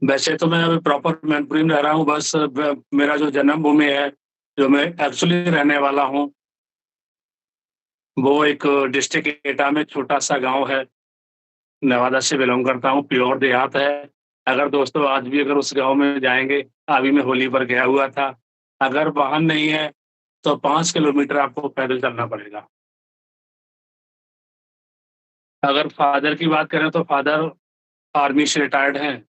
वैसे तो मैं अभी प्रॉपर मैनपुरी में रह रहा हूँ, बस मेरा जो जन्मभूमि है, जो मैं एक्चुअली रहने वाला हूँ, वो एक डिस्ट्रिक्ट एटा में छोटा-सा गाँव है। नवादा से बिलॉन्ग करता हूँ, प्योर देहात है। अगर दोस्तों आज भी अगर उस गाँव में जाएँगे, अभी मैं होली पर गया हुआ था। अगर वाहन नहीं है, तो 5 किलोमीटर आपको पैदल चलना पड़ेगा। अगर फ़ादर की बात करें तो फ़ादर आर्मी से रिटायर्ड हैं,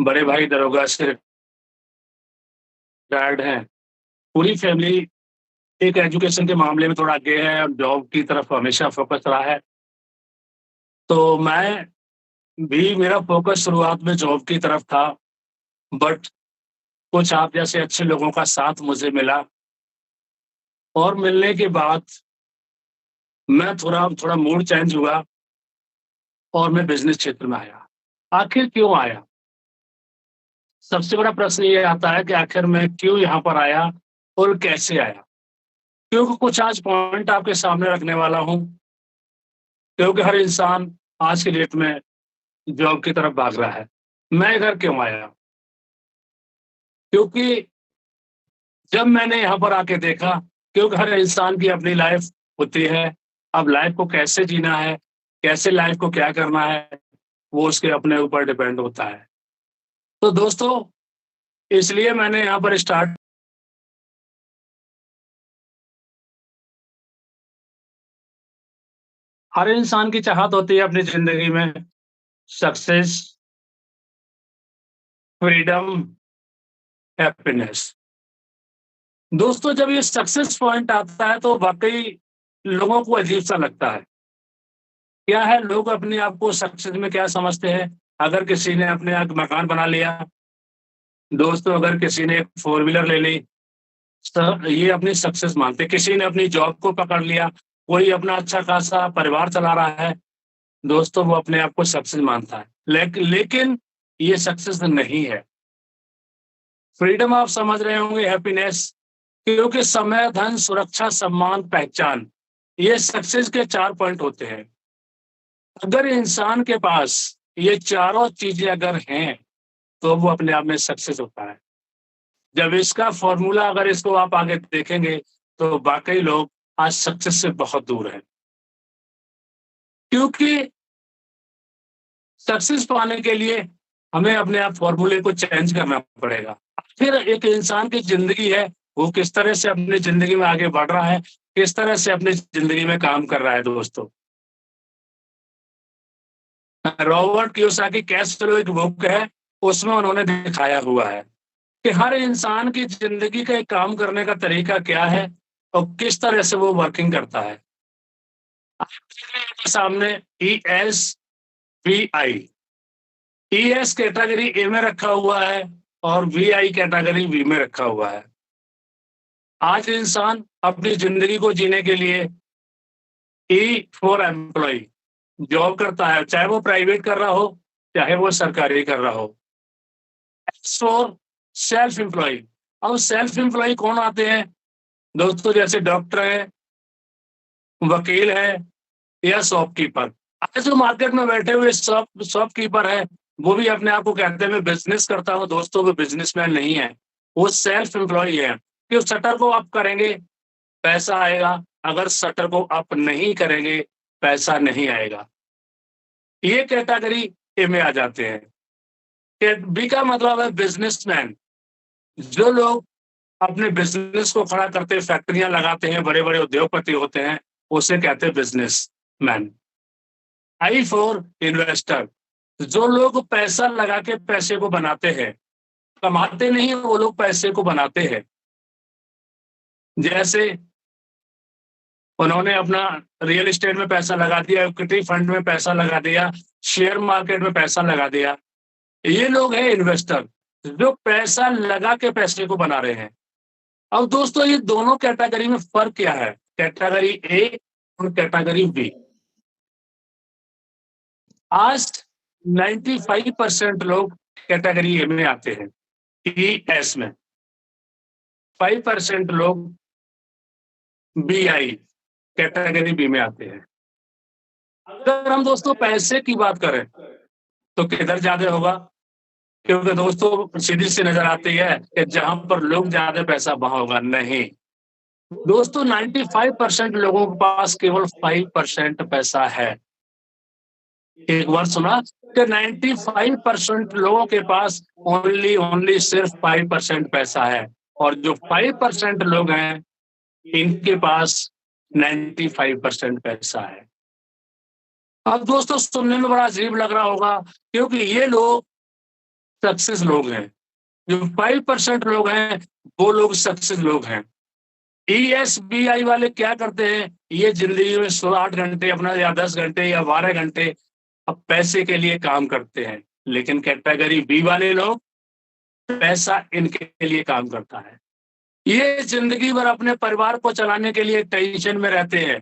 बड़े भाई दरोगा से रिटायर्ड हैं। पूरी फैमिली एक एजुकेशन के मामले में थोड़ा आगे है और जॉब की तरफ हमेशा फ़ोकस रहा है। तो मैं भी मेरा फ़ोकस शुरुआत में जॉब की तरफ था, बट कुछ आप जैसे अच्छे लोगों का साथ मुझे मिला और मिलने के बाद मैं थोड़ा थोड़ा मूड चेंज हुआ और मैं बिज़नेस क्षेत्र में आया। आखिर क्यों आया? सबसे बड़ा प्रश्न ये आता है कि आखिर मैं क्यों यहाँ पर आया और कैसे आया? क्योंकि कुछ आज पॉइंट आपके सामने रखने वाला हूँ, क्योंकि हर इंसान आज की डेट में जॉब की तरफ भाग रहा है। मैं इधर क्यों आया? क्योंकि जब मैंने यहाँ पर आके देखा, क्योंकि हर इंसान की अपनी लाइफ़ होती है। अब लाइफ़ को कैसे जीना है, कैसे लाइफ़ को क्या करना है, वो उसके अपने ऊपर डिपेंड होता है। तो दोस्तों, इसलिए मैंने यहाँ पर स्टार्ट हर इंसान की चाहत होती है अपनी ज़िंदगी में सक्सेस, फ्रीडम, हैप्पीनेस। दोस्तों, जब ये सक्सेस पॉइंट आता है तो वाक़ई लोगों को अजीब-सा लगता है। क्या है लोग अपने आप को सक्सेस में क्या समझते हैं? अगर किसी ने अपने यहाँ मकान बना लिया, दोस्तों अगर किसी ने एक फ़ोर व्हीलर ले ली, ये अपनी सक्सेस मानते हैं। किसी ने अपनी जॉब को पकड़ लिया, कोई अपना अच्छा-खासा परिवार चला रहा है, दोस्तों वो अपने आप को सक्सेस मानता है। लेकिन ये सक्सेस नहीं है। फ्रीडम आप समझ रहे होंगे, हैप्पीनेस, क्योंकि समय, धन, सुरक्षा, सम्मान, पहचान, ये सक्सेस के 4 पॉइंट होते हैं। अगर इंसान के पास ये चारों चीज़ें अगर हैं, तो वो अपने आप में सक्सेस होता है। जब इसका फ़ॉर्मूला अगर इसको आप आगे देखेंगे, तो वाक़ई लोग आज सक्सेस से बहुत दूर हैं। क्योंकि सक्सेस पाने के लिए हमें अपने आप फ़ॉर्मूले को चेंज करना पड़ेगा। फिर एक इंसान की ज़िंदगी है, वो किस तरह से अपनी ज़िंदगी में आगे बढ़ रहा है, किस तरह से अपनी ज़िंदगी में काम कर रहा है दोस्तों। रॉबर्ट कियोसाकी कैस्ट्रो एक बुक है, उसमें उन्होंने दिखाया हुआ है कि हर इंसान की ज़िंदगी का एक काम करने का तरीका क्या है और किस तरह से वो वर्किंग करता है। आप देख रहे हैं आपके सामने ESVI, ES कैटेगरी ए में रखा हुआ है और VI कैटेगरी बी में रखा हुआ है। आज इंसान अपनी ज़िंदगी को जीने के लिए E फॉर एम्प्लॉयी जॉब करता है, चाहे वो प्राइवेट कर रहा हो, चाहे वो सरकारी कर रहा हो। S for self employee. अब सेल्फ एम्प्लॉयी कौन आते हैं? दोस्तों जैसे डॉक्टर है, वकील है या शॉपकीपर। आज जो मार्केट में बैठे हुए शॉपकीपर है, वो भी अपने आप को कहते हैं मैं बिज़नेस करता हूँ, दोस्तों वो बिज़नेसमैन नहीं है, वो सेल्फ एम्प्लॉयी है। कि शटर को अप करेंगे, पैसा आएगा, अगर शटर को अप नहीं करेंगे, पैसा नहीं आएगा। ये कैटेगरी ए में आ जाते हैं। बी का मतलब है बिज़नेसमैन। जो लोग अपने बिज़नेस को खड़ा करते हैं, फैक्ट्रियाँ लगाते हैं, बड़े-बड़े उद्योगपति होते हैं, उसे कहते हैं बिज़नेसमैन। आई फॉर इन्वेस्टर, जो लोग पैसा लगा के पैसे को बनाते हैं, कमाते नहीं, वो लोग पैसे को बनाते हैं। जैसे उन्होंने अपना रियल एस्टेट में पैसा लगा दिया, इक्विटी फंड में पैसा लगा दिया, शेयर मार्केट में पैसा लगा दिया। ये लोग हैं इन्वेस्टर, जो पैसा लगा के पैसे को बना रहे हैं। अब दोस्तों ये दोनों कैटेगरी में फ़र्क क्या है? कैटेगरी ए और कैटेगरी बी। आज 95% लोग कैटेगरी ए में आते हैं, ईएस में। 5% लोग बीआई कैटेगरी बी में आते हैं। अगर हम दोस्तों पैसे की बात करें, तो किधर ज़्यादा होगा? क्योंकि दोस्तों सीधी सी नजर आती है कि जहां पर लोग ज्यादा पैसा वहां होगा नहीं। दोस्तों 95% लोगों के पास केवल 5% पैसा है। एक बार सुना कि 95% लोगों के पास ओनली ओनली सिर्फ 5% पैसा है, और जो 5% लोग हैं इनके पास 95% पैसा है। अब दोस्तों सुनने में बड़ा अजीब लग रहा होगा, क्योंकि ये लोग सक्सेस लोग हैं। जो 5% लोग हैं वो लोग सक्सेस लोग हैं। ESBI वाले क्या करते हैं, ये जिंदगी में 16-8 घंटे अपना या 10 घंटे या 12 घंटे अब पैसे के लिए काम करते हैं, लेकिन कैटेगरी बी वाले लोग पैसा इनके लिए काम करता है। ये जिंदगी भर अपने परिवार को चलाने के लिए टेंशन में रहते हैं।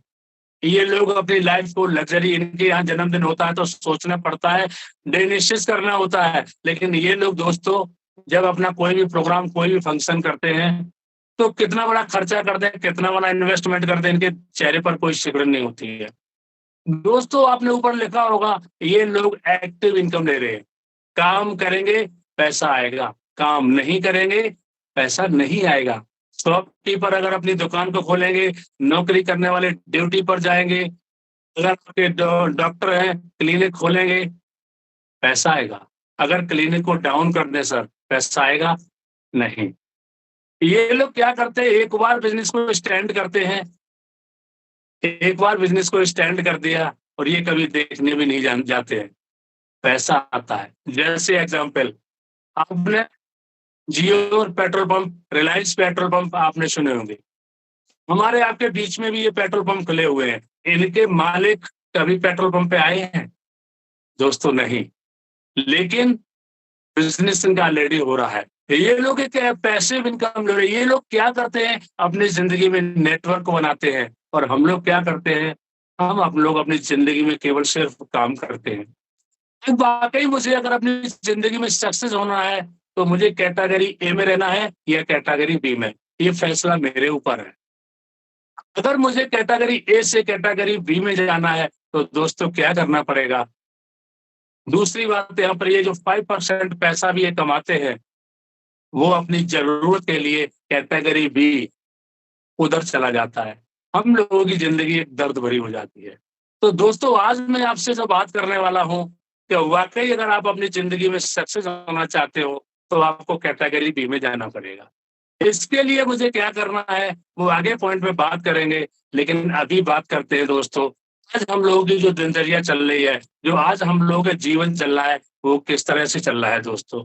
ये लोग अपनी लाइफ को लग्जरी, इनके यहाँ जन्मदिन होता है तो सोचना पड़ता है, डिनिशियस करना होता है, लेकिन ये लोग दोस्तों जब अपना कोई भी प्रोग्राम कोई भी फंक्शन करते हैं तो कितना बड़ा खर्चा करते हैं, कितना बड़ा इन्वेस्टमेंट करते हैं, इनके चेहरे पर कोई सिकुड़न नहीं होती है। दोस्तों आपने ऊपर लिखा होगा ये लोग एक्टिव इनकम ले रहे हैं। काम करेंगे पैसा आएगा, काम नहीं करेंगे पैसा नहीं आएगा। शॉपकीपर अगर अपनी दुकान को खोलेंगे, नौकरी करने वाले ड्यूटी पर जाएंगे, अगर आपके डॉक्टर हैं क्लिनिक खोलेंगे पैसा आएगा। अगर क्लिनिक को डाउन कर दें सर पैसा आएगा नहीं। ये लोग क्या करते हैं, एक बार बिजनेस को स्टैंड करते हैं, एक बार बिजनेस को स्टैंड कर दिया और ये कभी देखने भी नहीं जाते हैं, पैसा आता है। जैसे एग्जांपल आपने Jio petrol pump, Reliance petrol pump आपने सुने होंगे। हमारे आपके बीच में भी ये पेट्रोल पंप खुले हुए हैं, इनके मालिक कभी पेट्रोल पंप पे आए हैं दोस्तों नहीं, लेकिन बिजनेस इनका ऑलरेडी हो रहा है। ये लोग एक पैसिव इनकम ले रहे हैं। ये लोग क्या करते हैं, अपनी जिंदगी में नेटवर्क बनाते हैं, और हम लोग क्या करते हैं, हम लोग अपनी जिंदगी में केवल सिर्फ काम करते हैं। वाकई मुझे अगर अपनी जिंदगी में सक्सेस होना है तो मुझे कैटेगरी ए में रहना है या कैटेगरी बी में, ये फैसला मेरे ऊपर है। अगर मुझे कैटेगरी ए से कैटेगरी बी में जाना है तो दोस्तों क्या करना पड़ेगा। दूसरी बात यहाँ पर ये जो 5% पैसा भी ये कमाते हैं वो अपनी जरूरत के लिए कैटेगरी बी उधर चला जाता है। हम लोगों की जिंदगी एक दर्द भरी हो जाती है। तो दोस्तों आज मैं आपसे जो बात करने वाला हूँ कि वाकई अगर आप अपनी जिंदगी में सक्सेस होना चाहते हो तो आपको कैटेगरी बी में जाना पड़ेगा। इसके लिए मुझे क्या करना है वो आगे पॉइंट में बात करेंगे, लेकिन अभी बात करते हैं दोस्तों आज हम लोगों की जो दिनचर्या चल रही है, जो आज हम लोगों का जीवन चल रहा है वो किस तरह से चल रहा है। दोस्तों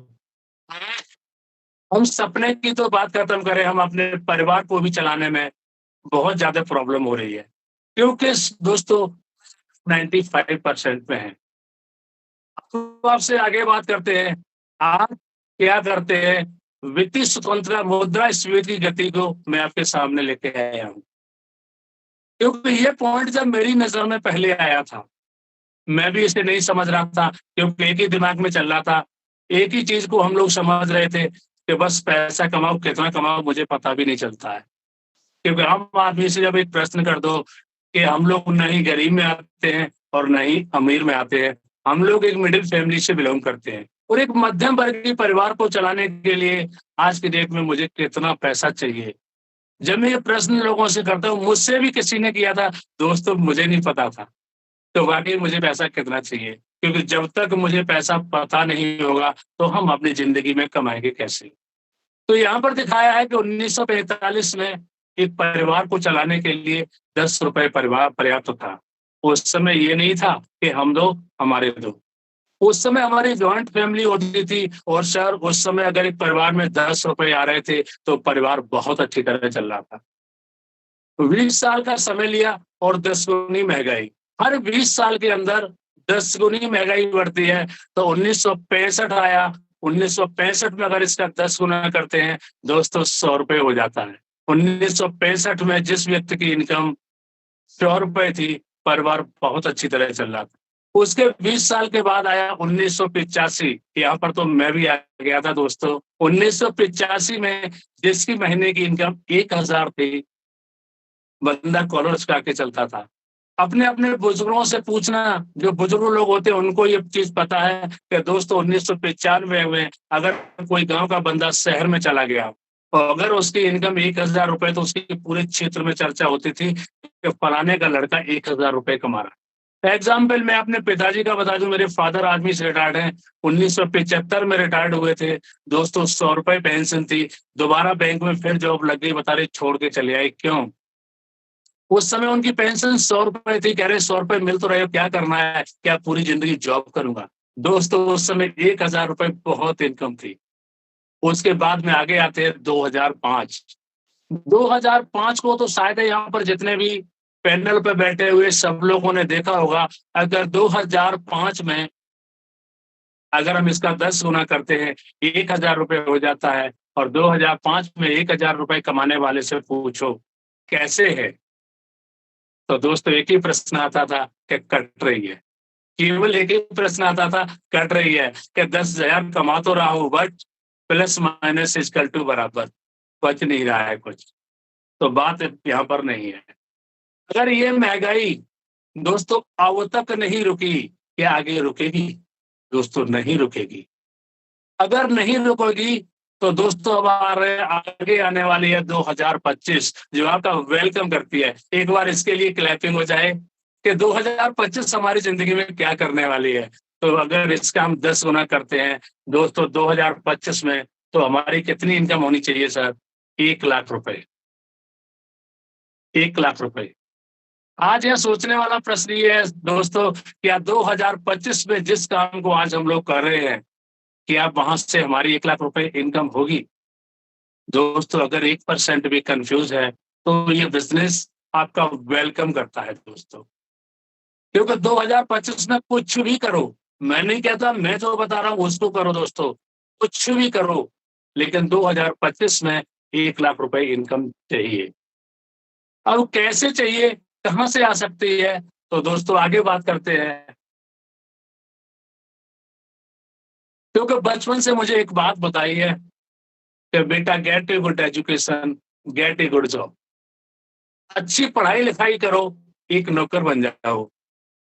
हम सपने की तो बात खत्म करें, हम अपने परिवार को भी चलाने में बहुत ज्यादा प्रॉब्लम हो रही है, क्योंकि दोस्तों 95% में है। तो आपसे आगे बात करते हैं, आप क्या करते हैं। वित्तीय स्वतंत्रता मुद्रास्फीति की गति को मैं आपके सामने लेके आया हूँ, क्योंकि ये पॉइंट जब मेरी नजर में पहले आया था मैं भी इसे नहीं समझ रहा था, क्योंकि एक ही दिमाग में चल रहा था, एक ही चीज को हम लोग समझ रहे थे कि बस पैसा कमाओ, कितना कमाओ मुझे पता भी नहीं चलता है। क्योंकि हम आदमी से जब एक प्रश्न कर दो कि हम लोग न ही गरीब में आते हैं और न ही अमीर में आते हैं, हम लोग एक मिडिल फैमिली से बिलोंग करते हैं, और एक मध्यम वर्गीय परिवार को चलाने के लिए आज की डेट में मुझे कितना पैसा चाहिए। जब मैं ये प्रश्न लोगों से करता हूँ, मुझसे भी किसी ने किया था दोस्तों, मुझे नहीं पता था तो वाकई मुझे पैसा कितना चाहिए, क्योंकि जब तक मुझे पैसा पता नहीं होगा तो हम अपनी जिंदगी में कमाएंगे कैसे। तो यहाँ पर दिखाया है कि 1945 में एक परिवार को चलाने के लिए 10 रुपए परिवार पर्याप्त था। उस समय ये नहीं था कि हम दो हमारे दो, उस समय हमारी जॉइंट फैमिली होती थी, और सर उस समय अगर एक परिवार में 10 रुपए आ रहे थे तो परिवार बहुत अच्छी तरह चल रहा था। 20 साल का समय लिया और 10 गुनी महंगाई, हर 20 साल के अंदर 10 गुनी महंगाई बढ़ती है। तो 1965 आया, 1965 में अगर इसका 10 गुना करते हैं दोस्तों 100 रुपए हो जाता है। 1965 में जिस व्यक्ति की इनकम 100 रुपए थी, परिवार बहुत अच्छी तरह चल रहा था। उसके 20 साल के बाद आया 1985, यहाँ पर तो मैं भी आ गया था दोस्तों। 1985 में जिसकी महीने की इनकम 1000 थी, बंदा कॉलर चुका के चलता था। अपने अपने बुजुर्गों से पूछना, जो बुजुर्ग लोग होते हैं उनको ये चीज पता है कि दोस्तों 1995 में अगर कोई गांव का बंदा शहर में चला गया और अगर उसकी इनकम 1,000 रुपए, तो उसकी पूरे क्षेत्र में चर्चा होती थी कि फलाने का लड़का 1,000 रुपए कमा रहा है। एग्जाम्पल मैं अपने पिताजी का बता दूं, मेरे फादर आर्मी से रिटायर्ड हैं, 1975 में रिटायर्ड हुए थे दोस्तों। 100 रुपए पेंशन थी, दोबारा बैंक में फिर जॉब लग गई, बता रहे छोड़ के चले आए। क्यों? उस समय उनकी पेंशन 100 रुपए थी, कह रहे 100 रुपए मिल तो रहे हो, क्या करना है, क्या पूरी जिंदगी जॉब करूंगा। दोस्तों उस समय 1,000 रुपए बहुत इनकम थी। उसके बाद में आगे आते हैं 2005। 2005 को तो शायद यहाँ पर जितने भी पैनल पे बैठे हुए सब लोगों ने देखा होगा। अगर 2005 में अगर हम इसका 10 गुना करते हैं, 1,000 रुपए हो जाता है। और 2005 में 1,000 रुपए कमाने वाले से पूछो कैसे है, तो दोस्तों एक ही प्रश्न आता था कि कट रही है। केवल एक ही प्रश्न आता था, कट रही है, कि 10,000 कमा तो रहा हूं but plus minus equal to बराबर, बच नहीं रहा है कुछ। तो बात यहाँ पर नहीं है। अगर ये महंगाई दोस्तों अब तक नहीं रुकी, क्या आगे रुकेगी? दोस्तों नहीं रुकेगी। अगर नहीं रुकेगी तो दोस्तों अब आ रहे आगे आने वाली है 2025, जो आपका वेलकम करती है। एक बार इसके लिए क्लैपिंग हो जाए कि 2025 हमारी जिंदगी में क्या करने वाली है। तो अगर इसका हम 10 गुना करते हैं दोस्तों 2025 में, तो हमारी कितनी इनकम होनी चाहिए सर? 1,00,000 रुपए। 1,00,000 रुपए। आज यह सोचने वाला प्रश्न ये है दोस्तों, क्या 2025 में जिस काम को आज हम लोग कर रहे हैं, क्या वहां से हमारी 1,00,000 रुपए इनकम होगी? दोस्तों अगर 1% भी कंफ्यूज है तो ये बिजनेस आपका वेलकम करता है दोस्तों। क्योंकि 2025 में कुछ भी करो, मैं नहीं कहता, मैं जो बता रहा हूं उसको करो दोस्तों, कुछ भी करो, लेकिन 2025 में 1,00,000 रुपए इनकम चाहिए। अब कैसे चाहिए, कहां से आ सकती है, तो दोस्तों आगे बात करते हैं। क्योंकि बचपन से मुझे एक बात बताई है कि बेटा gate a good education, gate a good job. अच्छी पढ़ाई लिखाई करो, एक नौकर बन जाओ।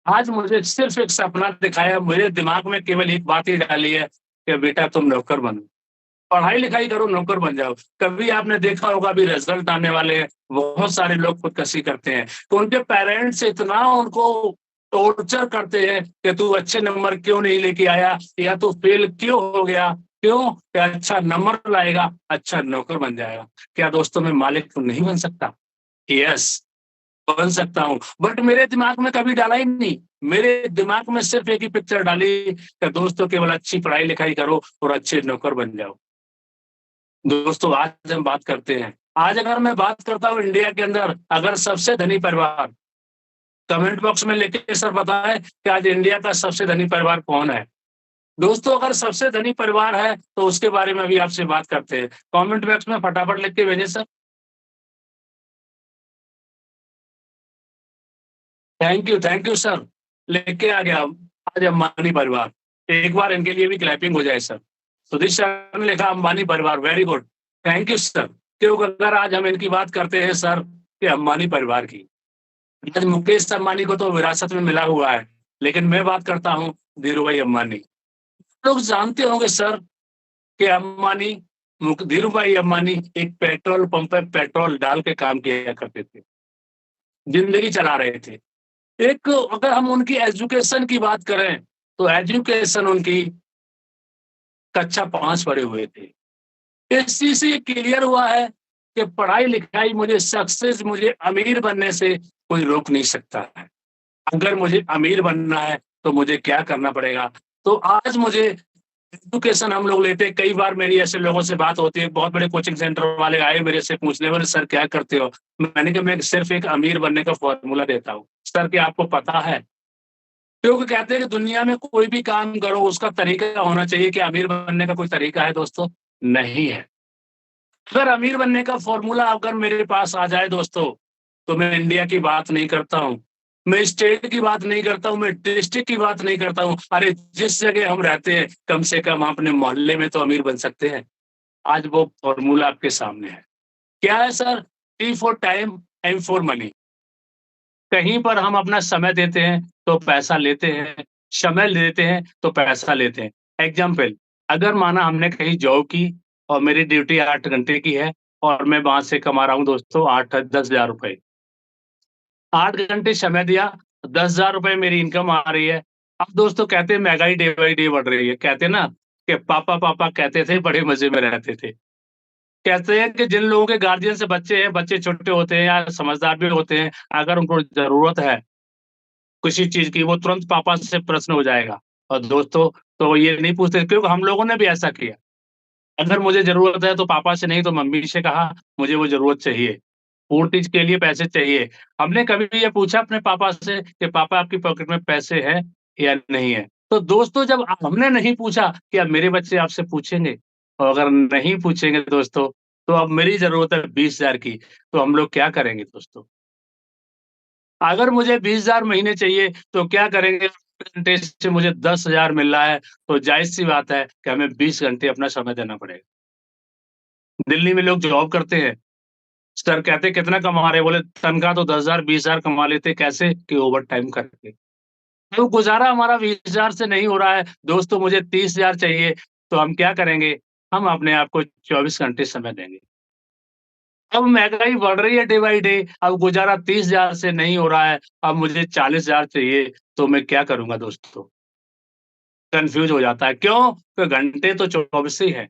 आज मुझे सिर्फ एक सपना दिखाया, मेरे दिमाग में केवल एक बात ही डाली है कि बेटा तुम नौकर बनो, पढ़ाई लिखाई करो, नौकर बन जाओ। कभी आपने देखा होगा अभी रिजल्ट आने वाले हैं, बहुत सारे लोग खुदकशी करते हैं, तो उनके पेरेंट्स इतना उनको टॉर्चर करते हैं कि तू अच्छे नंबर क्यों नहीं लेके आया, या तू फेल क्यों हो गया। क्यों? कि अच्छा नंबर लाएगा, अच्छा नौकर बन जाएगा। क्या दोस्तों मैं मालिक तो नहीं बन सकता? यस, बन सकता हूं, बट मेरे दिमाग में कभी डाला ही नहीं। मेरे दिमाग में सिर्फ एक ही पिक्चर डाली कि दोस्तों केवल अच्छी पढ़ाई लिखाई करो और अच्छे नौकर बन जाओ। दोस्तों आज हम बात करते हैं, आज अगर मैं बात करता हूं इंडिया के अंदर अगर सबसे धनी परिवार, कमेंट बॉक्स में लिखे सर बताएं कि आज इंडिया का सबसे धनी परिवार कौन है। दोस्तों अगर सबसे धनी परिवार है तो उसके बारे में भी आपसे बात करते हैं। कमेंट बॉक्स में फटाफट लिख के भेजें सर। थैंक यू सर, लेके आ गया आज अंबानी परिवार। एक बार इनके लिए भी क्लैपिंग हो जाए सर। सुधीर सर ने लिखा अंबानी परिवार, very good, thank you sir. क्योंकि अगर आज हम इनकी बात करते हैं सर कि अंबानी परिवार की, आज मुकेश अंबानी को तो विरासत में मिला हुआ है, लेकिन मैं बात करता हूँ धीरू भाई अंबानी। लोग जानते होंगे सर कि अंबानी, धीरू भाई अंबानी एक पेट्रोल पंप पे पेट्रोल डाल के काम किया करते थे, जिंदगी चला रहे थे। एक अगर हम उनकी एजुकेशन की बात करें तो एजुकेशन उनकी कक्षा 5 पढ़े हुए थे। इस चीज से क्लियर हुआ है कि पढ़ाई लिखाई मुझे सक्सेस, मुझे अमीर बनने से कोई रोक नहीं सकता है। अगर मुझे अमीर बनना है तो मुझे क्या करना पड़ेगा। तो आज मुझे एजुकेशन हम लोग लेते हैं, कई बार मेरी ऐसे लोगों से बात होती है, बहुत बड़े कोचिंग सेंटर वाले आए मेरे से पूछने वाले सर क्या करते हो, मैंने कहा मैं सिर्फ एक अमीर बनने का फॉर्मूला देता हूँ। सर क्या आपको पता है? क्योंकि कहते हैं कि दुनिया में कोई भी काम करो उसका तरीका होना चाहिए। कि अमीर बनने का कोई तरीका है दोस्तों? नहीं है। अगर अमीर बनने का फॉर्मूला अगर मेरे पास आ जाए दोस्तों, तो मैं इंडिया की बात नहीं करता हूँ, मैं स्टेट की बात नहीं करता हूँ, मैं डिस्ट्रिक्ट की बात नहीं करता हूँ, अरे जिस जगह हम रहते हैं कम से कम अपने मोहल्ले में तो अमीर बन सकते हैं। आज वो फॉर्मूला आपके सामने है। क्या है sir? T for time, M for money. कहीं पर हम अपना समय देते हैं, तो पैसा लेते हैं, समय लेते हैं, तो पैसा लेते हैं। एग्ज़ाम्पल, अगर माना हमने कहीं जॉब की और मेरी ड्यूटी 8 घंटे की है और मैं वहाँ से कमा रहा हूँ दोस्तों 8-10,000 रुपए। 8 घंटे समय दिया, 10,000 रुपए मेरी इनकम आ रही है। अब दोस्तों कहते हैं महँगाई डे बाय डे बढ़ रही है। कहते हैं ना कि पापा कहते थे बड़े मज़े में रहते थे। कहते हैं कि जिन लोगों के गार्डियन से बच्चे हैं, बच्चे छोटे होते हैं या समझदार भी होते हैं, अगर उनको ज़रूरत है किसी चीज़ की, वो तुरंत पापा से प्रश्न हो जाएगा। और दोस्तों तो ये नहीं पूछते क्योंकि हम लोगों ने भी ऐसा किया। अगर मुझे ज़रूरत है तो पापा से नहीं तो मम्मी से कहा, मुझे वो ज़रूरत चाहिए। पूर्ति के लिए पैसे चाहिए। हमने कभी भी ये पूछा अपने पापा से कि पापा आपकी पॉकेट में पैसे हैं या नहीं है? तो दोस्तों जब हमने नहीं पूछा, क्या मेरे बच्चे आपसे पूछेंगे? और अगर नहीं पूछेंगे दोस्तों, तो अब मेरी ज़रूरत है 20,000 की, तो हम लोग क्या करेंगे दोस्तों? अगर मुझे 20,000 महीने चाहिए, तो क्या करेंगे? घंटे से मुझे 10,000 मिल रहा है, तो ज़ाहिर-सी बात है कि हमें 20 घंटे अपना समय देना पड़ेगा। दिल्ली में लोग जॉब करते हैं, सर कहते कितना कमा रहे हैं? बोले तनख्वाह तो 10,000 20,000 कमा लेते, कैसे? कि ओवरटाइम करके। तो गुज़ारा हमारा 20,000 से नहीं हो रहा है, दोस्तों मुझे 30,000 चाहिए, तो हम क्या करेंगे? हम अपने आप को 24 घंटे समय देंगे। अब महँगाई बढ़ रही है डे बाय डे, अब गुज़ारा 30,000 से नहीं हो रहा है, अब मुझे 40,000 चाहिए, तो मैं क्या करूँगा दोस्तों? कन्फ्यूज़ हो जाता है, क्यों? तो घंटे तो 24 ही हैं।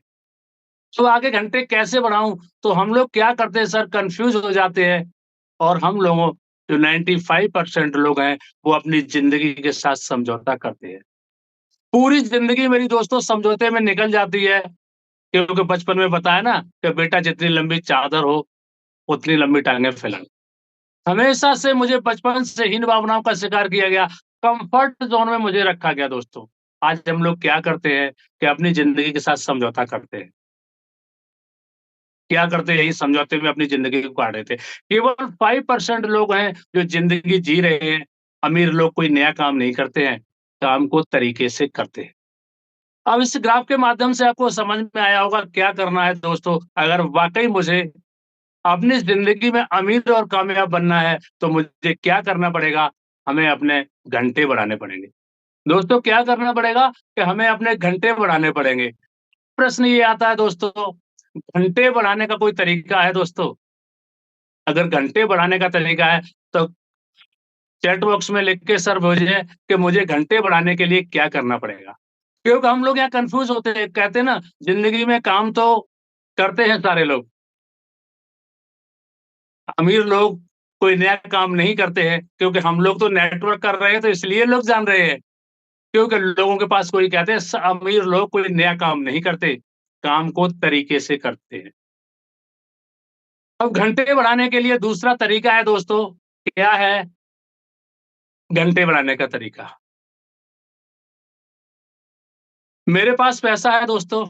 तो आगे घंटे कैसे बढ़ाऊँ? तो हम लोग क्या करते हैं सर कन्फ्यूज़ हो जाते हैं और हम लोगों जो 95% लोग हैं, वो अपनी ज़िंदगी के साथ समझौता करते हैं। पूरी ज़िंदगी मेरी दोस्तों समझौते में निकल जाती है, क्योंकि बचपन में बताया ना कि बेटा जितनी लंबी चादर हो, उतनी लंबी टाँगें फैलाओ। हमेशा से मुझे बचपन से हीन भावनाओं का शिकार किया गया, कम्फ़र्ट ज़ोन में मुझे रखा गया दोस्तों। आज हम लोग क्या करते हैं कि अपनी ज़िंदगी के साथ समझौता करते हैं। क्या करते हैं यही समझौते में अपनी ज़िंदगी को काट देते हैं। केवल 5% लोग हैं जो ज़िंदगी जी रहे हैं, अमीर लोग कोई नया काम नहीं करते हैं, काम को तरीके से करते हैं। अब इस ग्राफ के माध्यम से आपको समझ में आया होगा क्या करना है दोस्तों, अगर वाक़ई मुझे अपनी ज़िंदगी में अमीर और कामयाब बनना है, तो मुझे क्या करना पड़ेगा? हमें अपने घंटे बढ़ाने पड़ेंगे। दोस्तों क्या करना पड़ेगा कि हमें अपने घंटे बढ़ाने पड़ेंगे। प्रश्न ये आता है दोस्तों, घंटे बढ़ाने का कोई तरीका है दोस्तों? अगर घंटे बढ़ाने का तरीका है, तो चैट बॉक्स में लिख के सर भेजिए कि मुझे घंटे बढ़ाने के लिए क्या करना पड़ेगा? क्योंकि हम लोग यहाँ कन्फ्यूज़ होते हैं, कहते हैं ना ज़िंदगी में काम तो करते हैं सारे लोग, अमीर लोग कोई नया काम नहीं करते हैं, क्योंकि हम लोग तो नेटवर्क कर रहे हैं तो इसलिए लोग जान रहे हैं, क्योंकि लोगों के पास कोई कहते हैं अमीर लोग कोई नया काम नहीं करते, काम को तरीके से करते हैं। अब घंटे बढ़ाने के लिए दूसरा तरीका है दोस्तों, क्या है घंटे बढ़ाने का तरीका? मेरे पास पैसा है दोस्तों,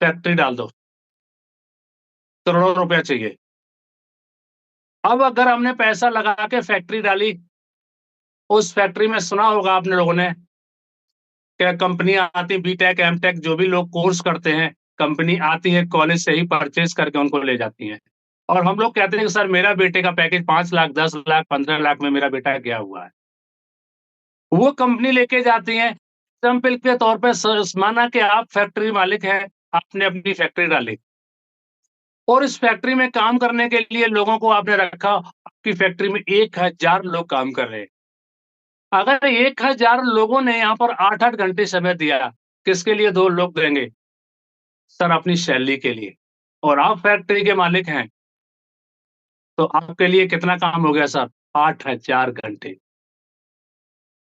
फैक्ट्री डाल दो, करोड़ों रुपया चाहिए। अब अगर हमने पैसा लगा के फैक्ट्री डाली, उस फैक्ट्री में सुना होगा आपने लोगों ने, क्या कंपनियाँ आती बीटेक, एमटेक जो भी लोग कोर्स करते हैं, कंपनी आती है कॉलेज से ही परचेज़ करके उनको ले जाती है। और हम लोग कहते हैं कि सर मेरा बेटे का पैकेज 5 लाख, 10 लाख, 15 लाख में मेरा बेटा गया हुआ है। वो कंपनी लेके जाती है, एग्ज़ाम्पल के तौर पे माना कि आप फैक्ट्री मालिक हैं, आपने अपनी फैक्ट्री डाली और इस फैक्ट्री में काम करने के लिए लोगों को आपने रखा, आपकी फैक्ट्री में 1000 लोग काम कर रहे हैं। अगर 1000 लोगों ने यहाँ पर 8-8 घंटे समय दिया, किसके लिए 2 लोग देंगे? सर अपनी सैलरी के लिए और आप फैक्ट्री के मालिक हैं, तो आपके लिए कितना काम हो गया सर? 8000 घंटे।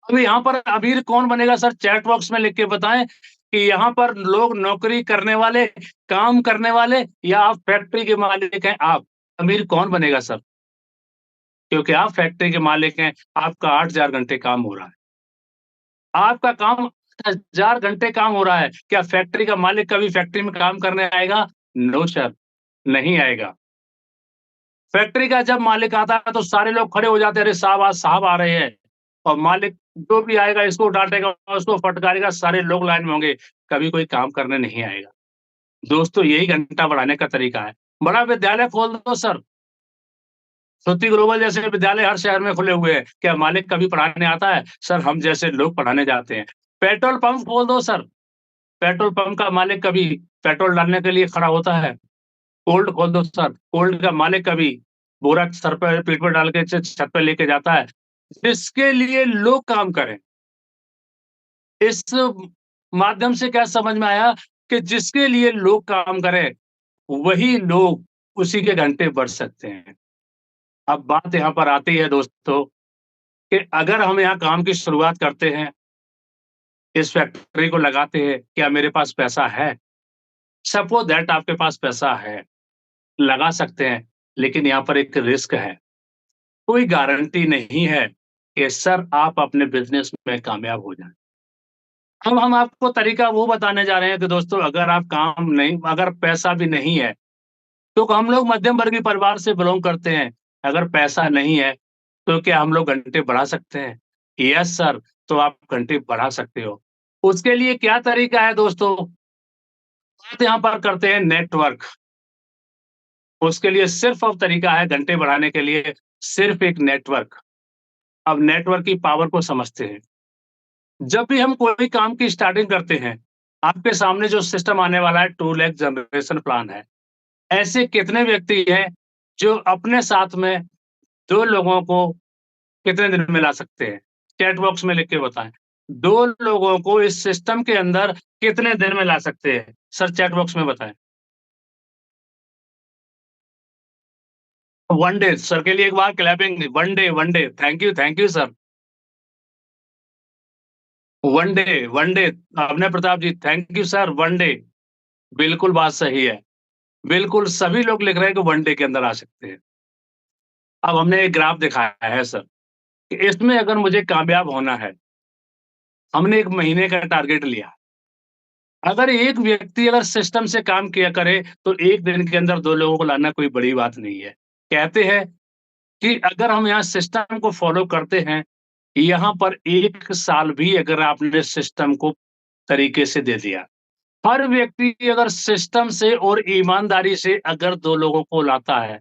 अब यहाँ पर अमीर कौन बनेगा सर चैट बॉक्स में लिख के बताएँ कि यहाँ पर लोग नौकरी करने वाले, काम करने वाले या आप फैक्ट्री के मालिक हैं आप? अमीर कौन बनेगा सर? क्योंकि आप फैक्ट्री के मालिक हैं, आपका 8000 घंटे काम हो रहा है। आपका काम 8000 घंटे काम हो रहा है, क्या फैक्ट्री का मालिक कभी फैक्ट्री में काम करने आएगा? नो सर, नहीं आएगा। फैक्ट्री का जब मालिक आता है तो सारे लोग खड़े हो जाते हैं, अरे साहब आज साहब आ रहे हैं और मालिक जो भी आएगा इसको डाँटेगा, उसको फटकारेगा, सारे लोग लाइन में होंगे, कभी कोई काम करने नहीं आएगा। दोस्तों यही घंटा बढ़ाने का तरीका है। बड़ा विद्यालय खोल दो सर, श्रुति ग्लोबल जैसे विद्यालय हर शहर में खुले हुए हैं। क्या मालिक कभी पढ़ाने आता है? सर, हम जैसे लोग पढ़ाने जाते हैं। पेट्रोल पंप खोल दो सर, पेट्रोल पंप का मालिक कभी पेट्रोल डालने के लिए खड़ा होता है? कोल्ड खोल दो सर, कोल्ड का मालिक कभी बोरा सर पे पीठ पे डाल के छत पे लेके जाता है? जिसके लिए लोग काम करें। इस माध्यम से क्या समझ में आया कि जिसके लिए लोग काम करें, वही लोग उसी के घंटे बढ़ सकते हैं। अब बात यहाँ पर आती है दोस्तों कि अगर हम यहाँ काम की शुरुआत करते हैं, इस फैक्ट्री को लगाते हैं, क्या मेरे पास पैसा है? सपोज़ दैट आपके पास पैसा है, लगा सकते हैं, लेकिन यहाँ पर एक रिस्क है। कोई गारंटी नहीं है कि सर आप अपने बिज़नेस में कामयाब हो जाएँ। अब हम आपको तरीका वो बताने जा रहे हैं कि दोस्तों अगर पैसा भी नहीं है, तो हम लोग मध्यम वर्गीय परिवार से बिलॉन्ग करते हैं। अगर पैसा नहीं है, तो क्या हम लोग घंटे बढ़ा सकते हैं? यस सर, तो आप घंटे बढ़ा सकते हो। उसके लिए क्या तरीका है दोस्तों? बात यहाँ पर करते हैं नेटवर्क। उसके लिए सिर्फ़ अब तरीका है घंटे बढ़ाने के लिए सिर्फ़ एक नेटवर्क। अब नेटवर्क की पावर को समझते हैं। जब भी हम कोई काम की स्टार्टिंग करते हैं, आपके सामने जो सिस्टम आने वाला है 2 लाख जनरेशन प्लान है। ऐसे कितने व्यक्ति हैं जो अपने साथ में 2 लोगों को कितने दिन में ला सकते हैं? चैट बॉक्स में लिख के बताएँ। 2 लोगों को इस सिस्टम के अंदर कितने दिन में ला सकते हैं? सर चैट बॉक्स में बताएँ। 1 डे सर के लिए एक बार clapping 1 day thank you sir. 1 day Abhinav Pratap ji thank you sir 1 day बिल्कुल बात सही है। बिल्कुल सभी लोग लिख रहे हैं कि 1 डे के अंदर आ सकते हैं। अब हमने एक ग्राफ दिखाया है सर, कि इसमें अगर मुझे कामयाब होना है, हमने 1 महीने का टारगेट लिया। अगर एक व्यक्ति अगर सिस्टम से काम किया करे, तो 1 दिन के अंदर 2 लोगों को लाना कोई बड़ी बात नहीं है। कहते हैं कि अगर हम यहाँ सिस्टम को फ़ॉलो करते हैं, यहाँ पर 1 साल भी अगर आपने सिस्टम को तरीके से दे दिया, हर व्यक्ति अगर सिस्टम से और ईमानदारी से अगर 2 लोगों को लाता है,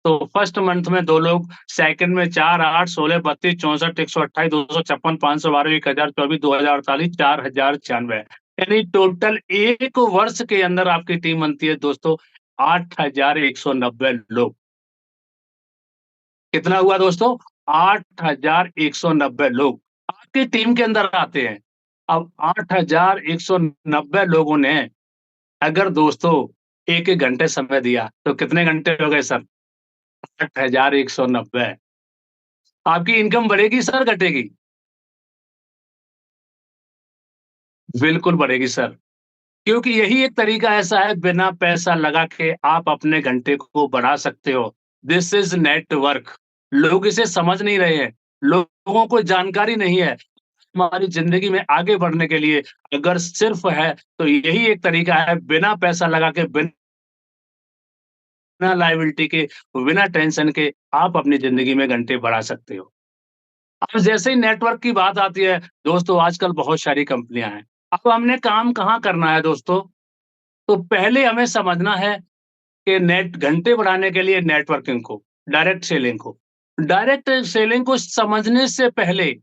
तो फर्स्ट मंथ में 2 लोग, सेकंड में 4, 8, 16, 32, 64, 128, 256, 512, 1024, 2048, 4096 यानी टोटल 1 वर्ष के अंदर आपकी टीम बनती है दोस्तों 8190 लोग। कितना हुआ दोस्तों? 8190 लोग आपकी टीम के अंदर आते हैं। अब 8190 लोगों ने अगर दोस्तों 1-1 घंटे समय दिया, तो कितने घंटे हो गए सर? 8190 आपकी इनकम बढ़ेगी सर घटेगी? बिल्कुल बढ़ेगी सर, क्योंकि यही एक तरीका ऐसा है बिना पैसा लगा के आप अपने घंटे को बढ़ा सकते हो। दिस इज़ नेटवर्क लोग इसे समझ नहीं रहे हैं, लोगों को जानकारी नहीं है। हमारी ज़िंदगी में आगे बढ़ने के लिए अगर सिर्फ़ है, तो यही एक तरीका है बिना पैसा लगा के, बिना लायबिलिटी के, बिना टेंशन के आप अपनी ज़िंदगी में घंटे बढ़ा सकते हो। अब जैसे ही नेटवर्क की बात आती है, दोस्तों आजकल बहुत सारी कंपनियाँ हैं। अब हमने काम कहाँ करना है दोस्तों? तो पहले हमें समझना है कि नेट घंटे बढ़ाने के लिए नेटवर्किंग को, डायरेक्ट सेलिंग को। डायरेक्ट सेलिंग को समझने से पहले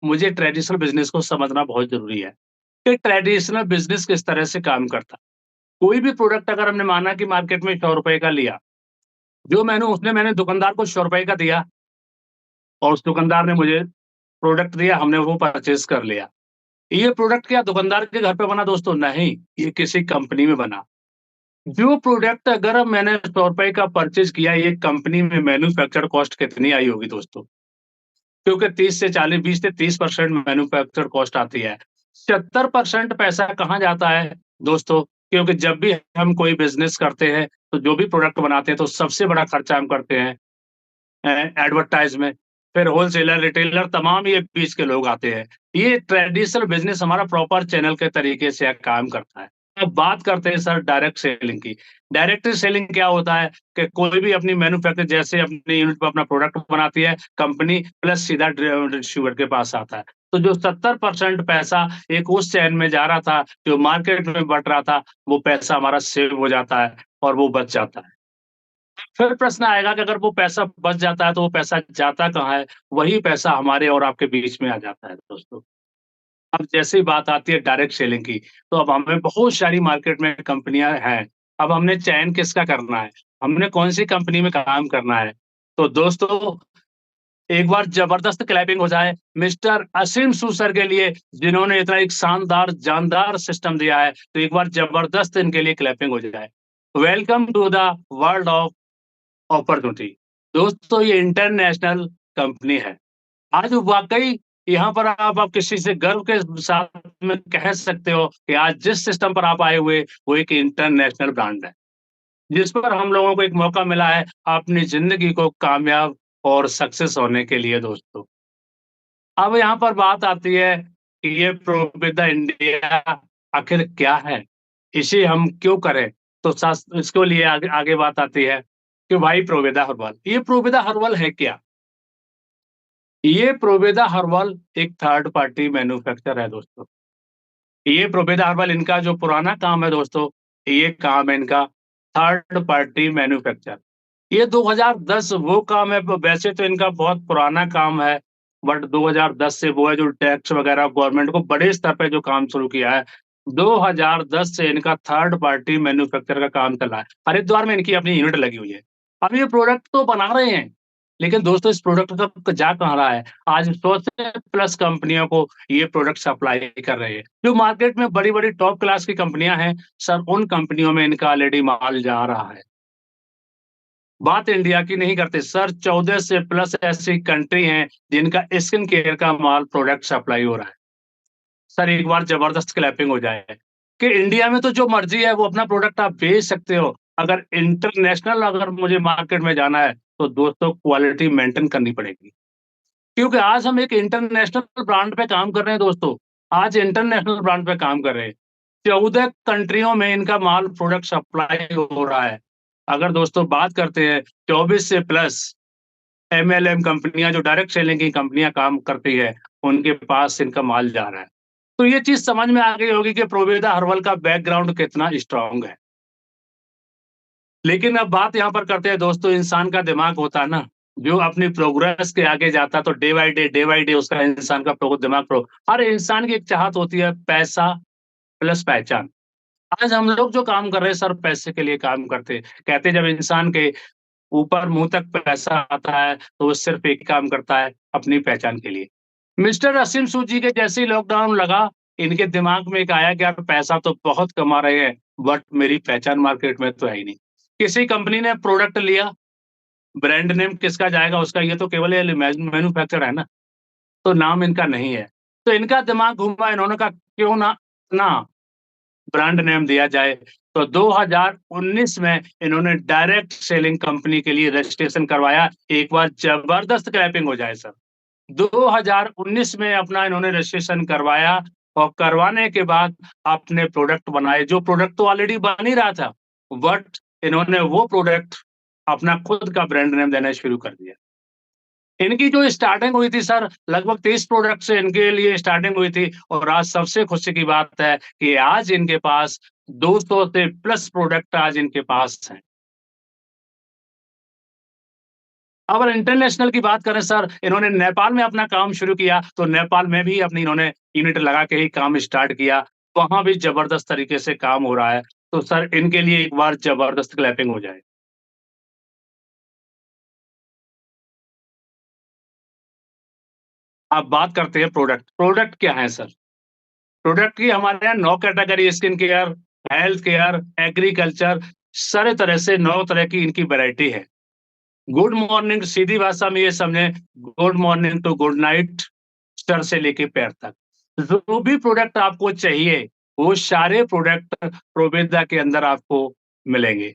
मुझे ट्रेडिशनल बिज़नेस को समझना बहुत ज़रूरी है, कि ट्रेडिशनल बिज़नेस किस तरह से काम करता है। कोई भी प्रोडक्ट अगर हमने माना कि मार्केट में ₹100 का लिया, मैंने दुकानदार को ₹100 का दिया और उस दुकानदार ने मुझे प्रोडक्ट दिया, हमने वो परचेज़ कर लिया। ये प्रोडक्ट क्या दुकानदार के घर पे बना दोस्तों? नहीं, ये किसी कंपनी में बना। जो प्रोडक्ट अगर मैंने ₹100 का परचेज़ किया, ये कंपनी में मैन्युफैक्चर कॉस्ट कितनी आई होगी दोस्तों? क्योंकि 30 से 40 20 से 30% मैन्युफैक्चर कॉस्ट आती है। 70% पैसा कहाँ जाता है दोस्तों? क्योंकि जब भी हम कोई बिज़नेस करते हैं, तो जो भी प्रोडक्ट बनाते हैं, तो सबसे बड़ा खर्चा हम करते हैं एडवर्टाइज़ में, फिर होलसेलर, रिटेलर तमाम ये बीच के लोग आते हैं। ये ट्रेडिशनल बिज़नेस हमारा प्रॉपर चैनल के तरीके से काम करता है। अब बात करते हैं सर डायरेक्ट सेलिंग की। डायरेक्ट सेलिंग क्या होता है कि कोई भी अपनी मैन्युफैक्चर जैसे अपनी यूनिट पे अपना प्रोडक्ट बनाती है कंपनी प्लस सीधा डिस्ट्रीब्यूटर के पास आता है। तो जो 70% पैसा एक उस चैन में जा रहा था, जो मार्केट में बँट रहा था, वो पैसा हमारा सेव हो जाता है और वो बच जाता है। फिर प्रश्न आएगा कि अगर वो पैसा बच जाता है तो वो पैसा जाता कहाँ है? वही पैसा हमारे और आपके बीच में आ जाता है दोस्तों। अब जैसे ही बात आती है डायरेक्ट सेलिंग की, तो अब हमें बहुत सारी मार्केट में कंपनियाँ हैं। अब हमने चयन किसका करना है? हमने कौन-सी कंपनी में काम करना है? तो दोस्तों, एक बार जबरदस्त क्लैपिंग हो जाए मिस्टर असीम सू सर के लिए, जिन्होंने इतना एक शानदार, जानदार सिस्टम दिया है, तो एक बार जबरदस्त इनके लिए क्लैपिंग हो जाए। Welcome to the world of opportunity. दोस्तों, ये इंटरनेशनल कंपनी है। आज वाक़ई यहाँ पर आप किसी से गर्व के साथ में कह सकते हो कि आज जिस सिस्टम पर आप आए हुए, वो एक इंटरनेशनल ब्रांड है, जिस पर हम लोगों को एक मौका मिला है अपनी ज़िंदगी को कामयाब और सक्सेस होने के लिए दोस्तों। अब यहाँ पर बात आती है कि ये प्रोविदा इंडिया आखिर क्या है? इसे हम क्यों करें? तो सास इसको लिए आगे आगे बात आती है कि भाई प्रोविदा हर्बल, ये प्रोविदा हर्बल है क्या? ये प्रोविदा हर्बल एक थर्ड पार्टी मैन्युफैक्चरर है दोस्तों। ये प्रोविदा हर्बल इनका जो पुराना काम है दोस्तों, ये काम है इनका थर्ड पार्टी मैन्युफैक्चर। ये 2010 वो काम है, वैसे तो इनका बहुत पुराना काम है, बट 2010 से वो है जो टैक्स वगैरह गवर्नमेंट को बड़े स्तर पे जो काम शुरू किया है, 2010 से इनका थर्ड पार्टी मैन्युफैक्चर का काम चल रहा है। हरिद्वार में इनकी अपनी यूनिट लगी हुई है। अब ये प्रोडक्ट तो बना रहे हैं, लेकिन दोस्तों इस प्रोडक्ट का जा कहाँ रहा है? आज 100 से प्लस कंपनियों को ये प्रोडक्ट सप्लाई कर रहे हैं। जो मार्केट में बड़ी-बड़ी टॉप क्लास की कंपनियाँ हैं, सर उन कंपनियों में इनका ऑलरेडी माल जा रहा है। बात इंडिया की नहीं करते सर, 14 से प्लस ऐसी कंट्री हैं जिनका स्किन केयर का माल प्रोडक्ट सप्लाई हो रहा है। सर एक बार जबरदस्त क्लैपिंग हो जाए कि इंडिया में तो जो मर्ज़ी है वो अपना प्रोडक्ट आप बेच सकते हो। अगर इंटरनेशनल अगर मुझे मार्केट में जाना है, तो दोस्तों क्वालिटी मेंटेन करनी पड़ेगी। क्योंकि आज हम एक इंटरनेशनल ब्रांड पे काम कर रहे हैं दोस्तों। आज इंटरनेशनल ब्रांड पे काम कर रहे हैं। 14 कंट्रियों में इनका माल प्रोडक्ट सप्लाई हो रहा है। अगर दोस्तों बात करते हैं 24 से प्लस एमएलएम कंपनियाँ जो डायरेक्ट सेलिंग की कंपनियाँ काम करती है, उनके पास इनका माल जा रहा है। तो ये चीज़ समझ में आ गई होगी कि प्रोविदा हर्बल का बैकग्राउंड कितना स्ट्रॉन्ग है। लेकिन अब बात यहाँ पर करते हैं दोस्तों, इंसान का दिमाग होता है ना, जो अपनी प्रोग्रेस के आगे जाता है तो डे बाय डे उसका इंसान का दिमाग हर इंसान की एक चाहत होती है पैसा प्लस पहचान। आज हम लोग जो काम कर रहे हैं सर पैसे के लिए काम करते हैं। कहते हैं जब इंसान के ऊपर मुँह तक पैसा आता है, तो वो सिर्फ़ एक काम करता है अपनी पहचान के लिए। मिस्टर असीम सूद जी के जैसे ही लॉकडाउन लगा, इनके दिमाग में एक आया कि यार पैसा तो बहुत कमा रहे हैं, बट मेरी पहचान मार्केट में तो है ही नहीं। किसी कंपनी ने प्रोडक्ट लिया, ब्रांड नेम किसका जाएगा उसका, ये तो केवल ये मैन्युफैक्चरर है ना, तो नाम इनका नहीं है। तो इनका दिमाग घूमा, इन्होंने कहा क्यों ना ना ब्रांड नेम दिया जाए। तो 2019 में इन्होंने डायरेक्ट सेलिंग कंपनी के लिए रजिस्ट्रेशन करवाया। एक बार जबरदस्त क्लैपिंग हो जाए सर। 2019 में अपना इन्होंने रजिस्ट्रेशन करवाया और करवाने के बाद अपने प्रोडक्ट बनाए, जो प्रोडक्ट तो ऑलरेडी बन ही रहा था, बट इन्होंने वो प्रोडक्ट अपना खुद का ब्रांड नेम देना शुरू कर दिया। इनकी जो स्टार्टिंग हुई थी सर, लगभग 30 प्रोडक्ट से इनके लिए स्टार्टिंग हुई थी और आज सबसे खुशी की बात है कि आज इनके पास 200 से प्लस प्रोडक्ट आज इनके पास हैं। अगर इंटरनेशनल की बात करें सर, इन्होंने नेपाल में अपना काम शुरू किया, तो नेपाल में भी अपनी इन्होंने यूनिट लगा के ही काम स्टार्ट किया। वहाँ भी ज़बरदस्त तरीके से काम हो रहा है। तो सर इनके लिए एक बार ज़बरदस्त क्लैपिंग हो जाए। अब बात करते हैं प्रोडक्ट। प्रोडक्ट क्या है सर? प्रोडक्ट की हमारे यहाँ 9 category skin care, health care, agriculture सारे तरह से 9 तरह की इनकी वैरायटी है। गुड मॉर्निंग सीधी भाषा में ये समझें, good morning to good night, सर से लेके पैर तक। जो भी प्रोडक्ट आपको चाहिए, वो सारे प्रोडक्ट प्रोवेदा के अंदर आपको मिलेंगे।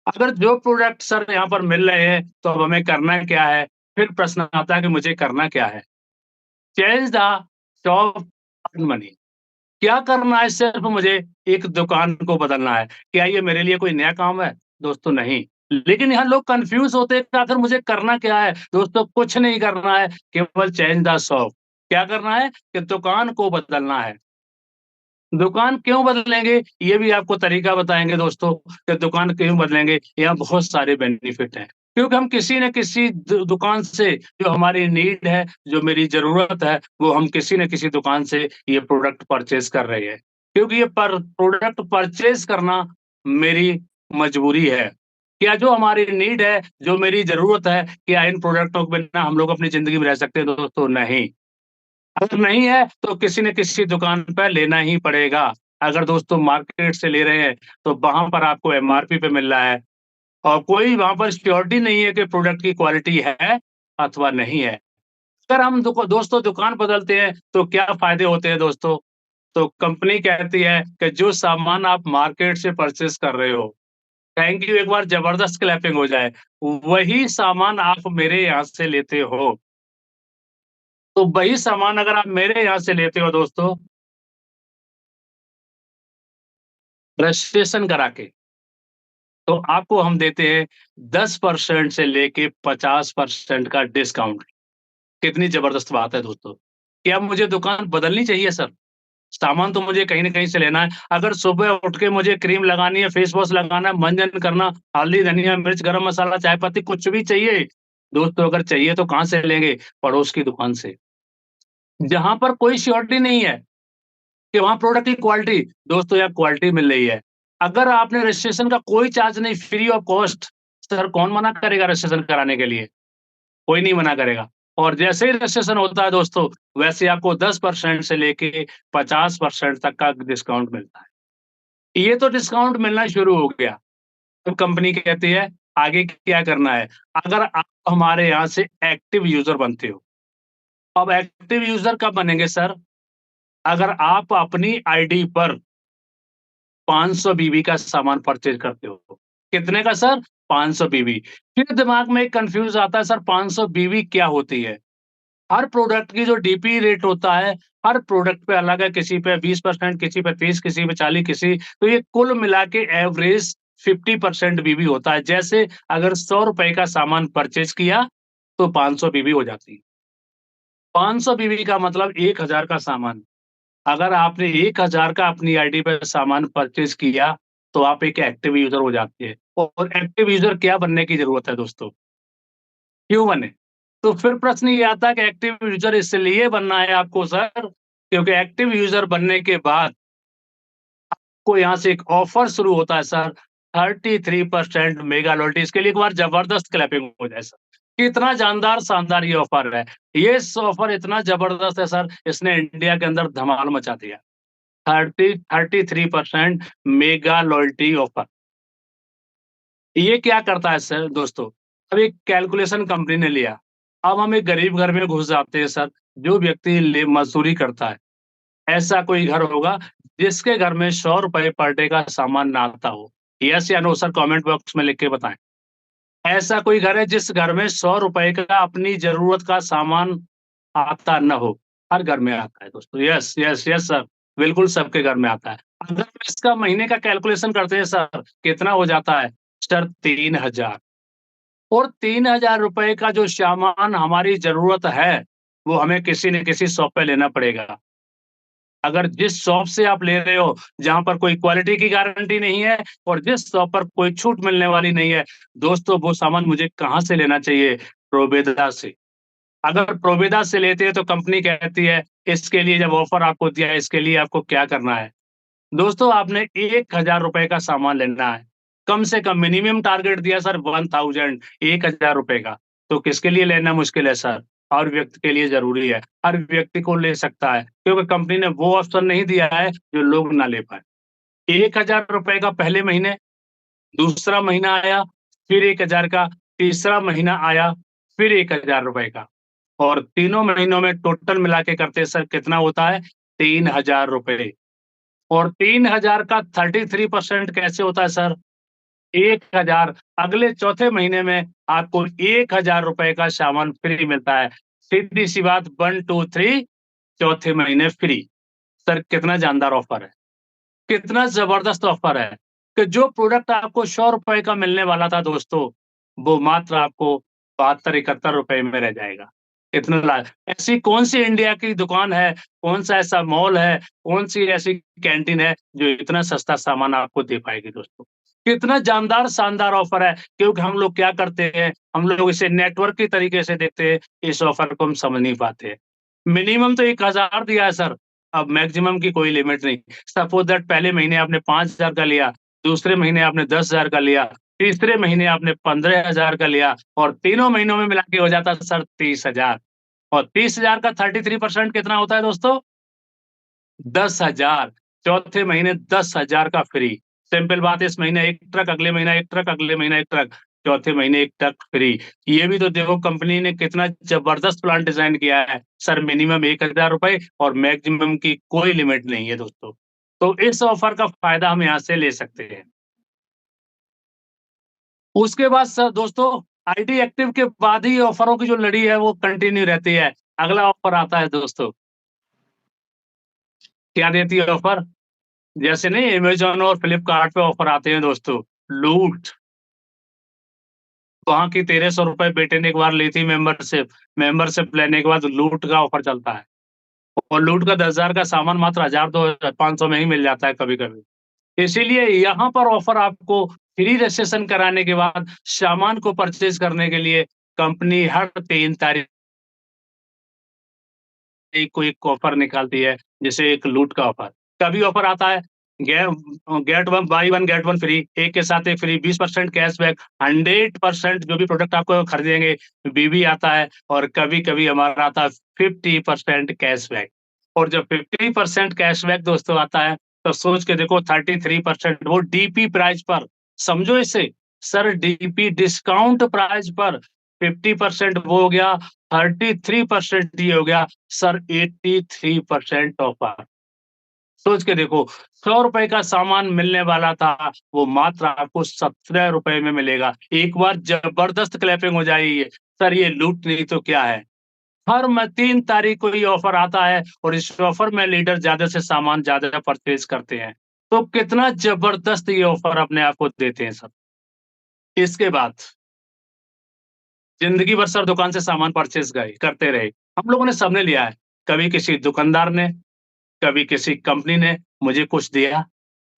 अगर जो प्रोडक्ट सर यहाँ पर मिल रहे हैं, तो अब हमें करना क्या है? फिर प्रश्न आता है कि मुझे करना क्या है? Change the shop earn money. क्या करना है? सिर्फ मुझे एक दुकान को बदलना है। क्या ये मेरे लिए कोई नया काम है? दोस्तों नहीं। लेकिन यहाँ लोग कन्फ्यूज़ होते हैं कि आखिर मुझे करना क्या है? दोस्तों कुछ नहीं करना है, केवल चेंज द शॉप। क्या करना है? कि दुकान को बदलना है। दुकान क्यों बदलेंगे, ये भी आपको तरीका बताएँगे दोस्तों, कि दुकान क्यों बदलेंगे, यहाँ बहुत सारे बेनिफिट हैं। क्योंकि हम किसी न किसी दुकान से जो हमारी नीड है, जो मेरी ज़रूरत है, वो हम किसी न किसी दुकान से ये प्रोडक्ट परचेज़ कर रहे हैं। क्योंकि ये प्रोडक्ट परचेज़ करना मेरी मजबूरी है। क्या जो हमारी नीड है, जो मेरी ज़रूरत है, क्या इन प्रोडक्टों के बिना हम लोग अपनी ज़िंदगी में रह सकते हैं दोस्तों? नहीं। अगर नहीं है, तो किसी न किसी दुकान पे लेना ही पड़ेगा। अगर दोस्तों मार्केट से ले रहे हैं, तो वहाँ पर आपको एमआरपी पे मिल रहा है और कोई वहाँ पर सिक्योरिटी नहीं है कि प्रोडक्ट की क्वालिटी है अथवा नहीं है। अगर हम दोस्तों दुकान बदलते हैं, तो क्या फ़ायदे होते हैं दोस्तों? तो कंपनी कहती है कि जो सामान आप मार्केट से परचेज़ कर रहे हो, थैंक यू एक बार ज़बरदस्त क्लैपिंग हो जाए। वही सामान आप मेरे यहाँ से लेते हो, तो वही सामान अगर आप मेरे यहाँ से लेते हो दोस्तों, रजिस्ट्रेशन करा के, तो आपको हम देते हैं 10% से लेके 50% का डिस्काउंट। कितनी ज़बरदस्त बात है दोस्तों। क्या मुझे दुकान बदलनी चाहिए सर? सामान तो मुझे कहीं न कहीं से लेना है। अगर सुबह उठ के मुझे क्रीम लगानी है, फेस वॉश लगाना है, मंजन करना, हल्दी, धनिया, मिर्च, गरम मसाला, चाय पत्ती कुछ भी चाहिए, दोस्तों अगर चाहिए तो कहाँ से लेंगे? पड़ोस की दुकान से। जहाँ पर कोई श्योरिटी नहीं है कि वहाँ प्रोडक्ट की क्वालिटी दोस्तों यहाँ क्वालिटी मिल रही है। अगर आपने रजिस्ट्रेशन का कोई चार्ज नहीं, फ्री ऑफ कॉस्ट, सर कौन मना करेगा रजिस्ट्रेशन कराने के लिए? कोई नहीं मना करेगा। और जैसे ही रजिस्ट्रेशन होता है दोस्तों, वैसे आपको 10% से लेके 50% तक का डिस्काउंट मिलता है। ये तो डिस्काउंट मिलना शुरू हो गया। तो कंपनी कहती है आगे क्या करना है? अगर आप हमारे यहाँ से एक्टिव यूज़र बनते हो। अब एक्टिव यूज़र कब बनेंगे सर? अगर आप अपनी आईडी पर 500 बीबी का सामान परचेज़ करते हो। कितने का सर? 500 बीबी। फिर दिमाग में एक कन्फ्यूज़ आता है सर 500 बीबी क्या होती है? हर प्रोडक्ट की जो डीपी रेट होता है, हर प्रोडक्ट पे अलग है, किसी पे 20%, किसी पे 30, किसी पे 40, किसी तो ये कुल मिला के एवरेज 50% बीबी होता है। जैसे अगर ₹100 का सामान परचेज़ किया, तो 500 बीबी हो जाती है। 500 बीबी का मतलब 1000 का सामान। अगर आपने 1000 का अपनी आईडी पे सामान परचेज़ किया, तो आप एक एक्टिव यूज़र हो जाते हैं और एक्टिव यूज़र क्या बनने की ज़रूरत है दोस्तों? क्यों बने? तो फिर प्रश्न ये आता है कि एक्टिव यूज़र इसलिए बनना है आपको सर, क्योंकि एक्टिव यूज़र बनने के बाद को यहाँ से एक ऑफ़र शुरू होता है सर, 33% मेगा लॉयल्टी इसके लिए एक बार ज़बरदस्त क्लैपिंग हो जाए सर। कितना जानदार शानदार ये ऑफ़र है। ये ऑफ़र इतना ज़बरदस्त है सर, इसने इंडिया के अंदर धमाल मचा दिया। 33% मेगा लॉयल्टी ऑफ़र। ये क्या करता है सर दोस्तों, अब एक कैलकुलेशन कंपनी ने लिया। अब हम एक गरीब घर में घुस जाते हैं सर, जो व्यक्ति मज़दूरी करता है। ऐसा कोई घर होगा जिसके घर में ₹100 पर डे का सामान ना आता हो। येस या नो सर कमेंट बॉक्स में लिख के बताएँ। ऐसा कोई घर है जिस घर में ₹100 का अपनी ज़रूरत का सामान आता ना हो? हर घर में आता है दोस्तों। Yes, yes, yes sir. बिल्कुल सबके घर में आता है। अगर हम इसका महीने का कैलकुलेशन करते हैं सर, कितना हो जाता है? सर 3000 और ₹3000 का जो सामान हमारी ज़रूरत है, वो हमें किसी न किसी शॉप पे लेना पड़ेगा। अगर जिस शॉप से आप ले रहे हो, जहाँ पर कोई क्वालिटी की गारंटी नहीं है और जिस शॉप पर कोई छूट मिलने वाली नहीं है, दोस्तों वो सामान मुझे कहाँ से लेना चाहिए? प्रोवेदा से। अगर प्रोवेदा से लेते हैं तो कंपनी कहती है, इसके लिए जब ऑफर आपको दिया है, इसके लिए आपको क्या करना है? दोस्तों आपने ₹1000 का सामान लेना है। कम से कम मिनिमम टारगेट दिया सर 1000 ₹1000 का। तो किसके लिए लेना मुश्किल है सर? हर व्यक्ति के लिए ज़रूरी है। हर व्यक्ति को ले सकता है, क्योंकि कंपनी ने वो ऑप्शन नहीं दिया है जो लोग ना ले पाएँ। ₹1000 का पहले महीने, दूसरा महीना आया, फिर 1000 का, तीसरा महीना आया, फिर ₹1000 का और तीनों महीनों में टोटल मिला के करते सर कितना होता है? ₹3000 और 3000 का 33% कैसे होता है सर? 1000 अगले चौथे महीने में आपको ₹1000 का सामान फ्री मिलता है। सीधी-सी बात 1, 2, 3 चौथे महीने फ्री। सर कितना जानदार ऑफ़र है, कितना ज़बरदस्त ऑफ़र है कि जो प्रोडक्ट आपको ₹100 का मिलने वाला था दोस्तों, वो मात्र आपको ₹72-71 में रह जाएगा। इतना ला ऐसी कौन सी इंडिया की दुकान है, कौन सा ऐसा मॉल है, कौन सी ऐसी कैंटीन है जो इतना सस्ता सामान आपको दे पाएगी दोस्तों। कितना जानदार शानदार ऑफर है, क्योंकि हम लोग क्या करते हैं, हम लोग इसे नेटवर्क के तरीके से देखते हैं, इस ऑफर को हम समझ नहीं पाते। मिनिमम तो 1000 दिया है सर, अब मैक्सिमम की कोई लिमिट नहीं। सपोज दैट पहले महीने आपने 5000 का लिया, दूसरे महीने आपने 10,000 का लिया, तीसरे महीने आपने 15,000 का लिया और तीनों महीनों में मिला के हो जाता है सर 30,000। और 30,000 का 33% कितना होता है दोस्तों? 10,000। चौथे महीने 10,000 का फ्री। सिंपल बात है, इस महीने 1 ट्रक, अगले महीना 1 ट्रक, अगले महीना 1 ट्रक, चौथे महीने 1 ट्रक फ्री। ये भी तो देखो कंपनी ने कितना जबरदस्त प्लान डिजाइन किया है। सर मिनिमम ₹1000 और मैक्सिमम की कोई लिमिट नहीं है दोस्तों। तो इस ऑफर का फायदा हम यहाँ से ले सकते हैं। उसके बाद सर दोस्तों, आईडी एक्टिव के बाद ही ऑफरों की जो लड़ी है वो कंटिन्यू रहती है। अगला ऑफर आता है दोस्तों, क्या देती है ऑफर? जैसे नहीं अमेज़न और फ्लिपकार्ट पे ऑफर आते हैं दोस्तों, लूट, वहाँ की ₹1300 बेटे ने एक बार ली थी मेंबरशिप, मेंबरशिप लेने के बाद लूट का ऑफर चलता है और लूट का 10,000 का सामान मात्र 1000 2500 में ही मिल जाता है कभी-कभी। इसीलिए यहाँ पर ऑफर आपको फ्री रजिस्ट्रेशन कराने के बाद सामान को परचेज़ करने के लिए कंपनी हर 3 तारीख को एक ऑफर निकालती है, जैसे एक लूट का ऑफर। कभी ऑफर आता है गे get one buy one get one free, एक के साथ एक फ्री, 20% कैशबैक, 100% जो भी प्रोडक्ट आपको खरीदेंगे बीबी आता है और कभी-कभी हमारा आता है 50% कैशबैक। और जब 50% कैशबैक दोस्तों आता है, तो सोच के देखो 33% वो डीपी प्राइस पर, समझो इसे, सर डीपी डिस्काउंट प्राइस पर 50% वो हो गया, 33% ये हो गया, सर 83% ऑफर। सोच के देखो, ₹100 का सामान मिलने वाला था, वो मात्र आपको ₹17 में मिलेगा। एक बार जबरदस्त क्लैपिंग हो जाएगी। सर ये लूट नहीं तो क्या है? हर 3 तारीख को ये ऑफर आता है और इस ऑफर में लीडर ज़्यादा से सामान ज़्यादा परचेज़ करते हैं। तो कितना जबरदस्त ये ऑफर अपने आप को देते हैं सर। इसके बाद ज़िंदगी भर सर दुकान से सामान परचेज़ गए करते रहे। हम लोगों ने सबने लिया है। कभी किसी दुकानदार ने, कभी किसी कंपनी ने मुझे कुछ दिया,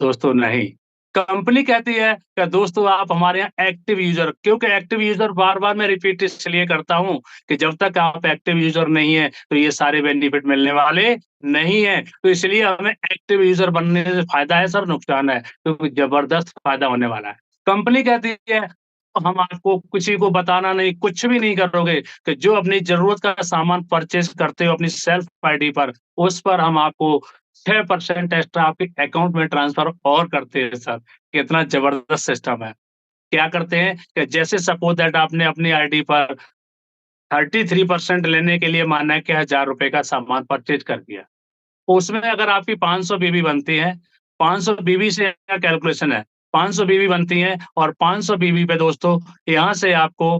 दोस्तों नहीं। कंपनी कहती है कि दोस्तों आप हमारे यहाँ एक्टिव यूज़र, क्योंकि एक्टिव यूज़र बार-बार मैं रिपीट इसलिए करता हूँ कि जब तक आप एक्टिव यूज़र नहीं हैं, तो ये सारे बेनिफिट मिलने वाले नहीं हैं। तो इसलिए हमें एक्टिव यूज़र बनने से फ़ायदा है सर, नुकसान है, क्योंकि ज़बरदस्त फ़ायदा होने वाला है। कंपनी कहती है हम आपको किसी को बताना नहीं, कुछ भी नहीं करोगे कि जो अपनी ज़रूरत का सामान परचेज़ करते हो अपनी सेल्फ आईडी पर, उस पर हम आपको 6% एक्स्ट्रा आपके अकाउंट में ट्रांसफ़र और करते हैं सर। कितना ज़बरदस्त सिस्टम है। क्या करते हैं कि जैसे सपोज़ दैट आपने अपनी आईडी पर 33% लेने के लिए माना कि ₹1000 का सामान परचेज़ कर दिया। उसमें अगर आपकी 500 बीबी बनती है, 500 बीबी से क्या कैलकुलेशन है, 500 बीबी बनती है और 500 बीबी पे दोस्तों यहाँ से आपको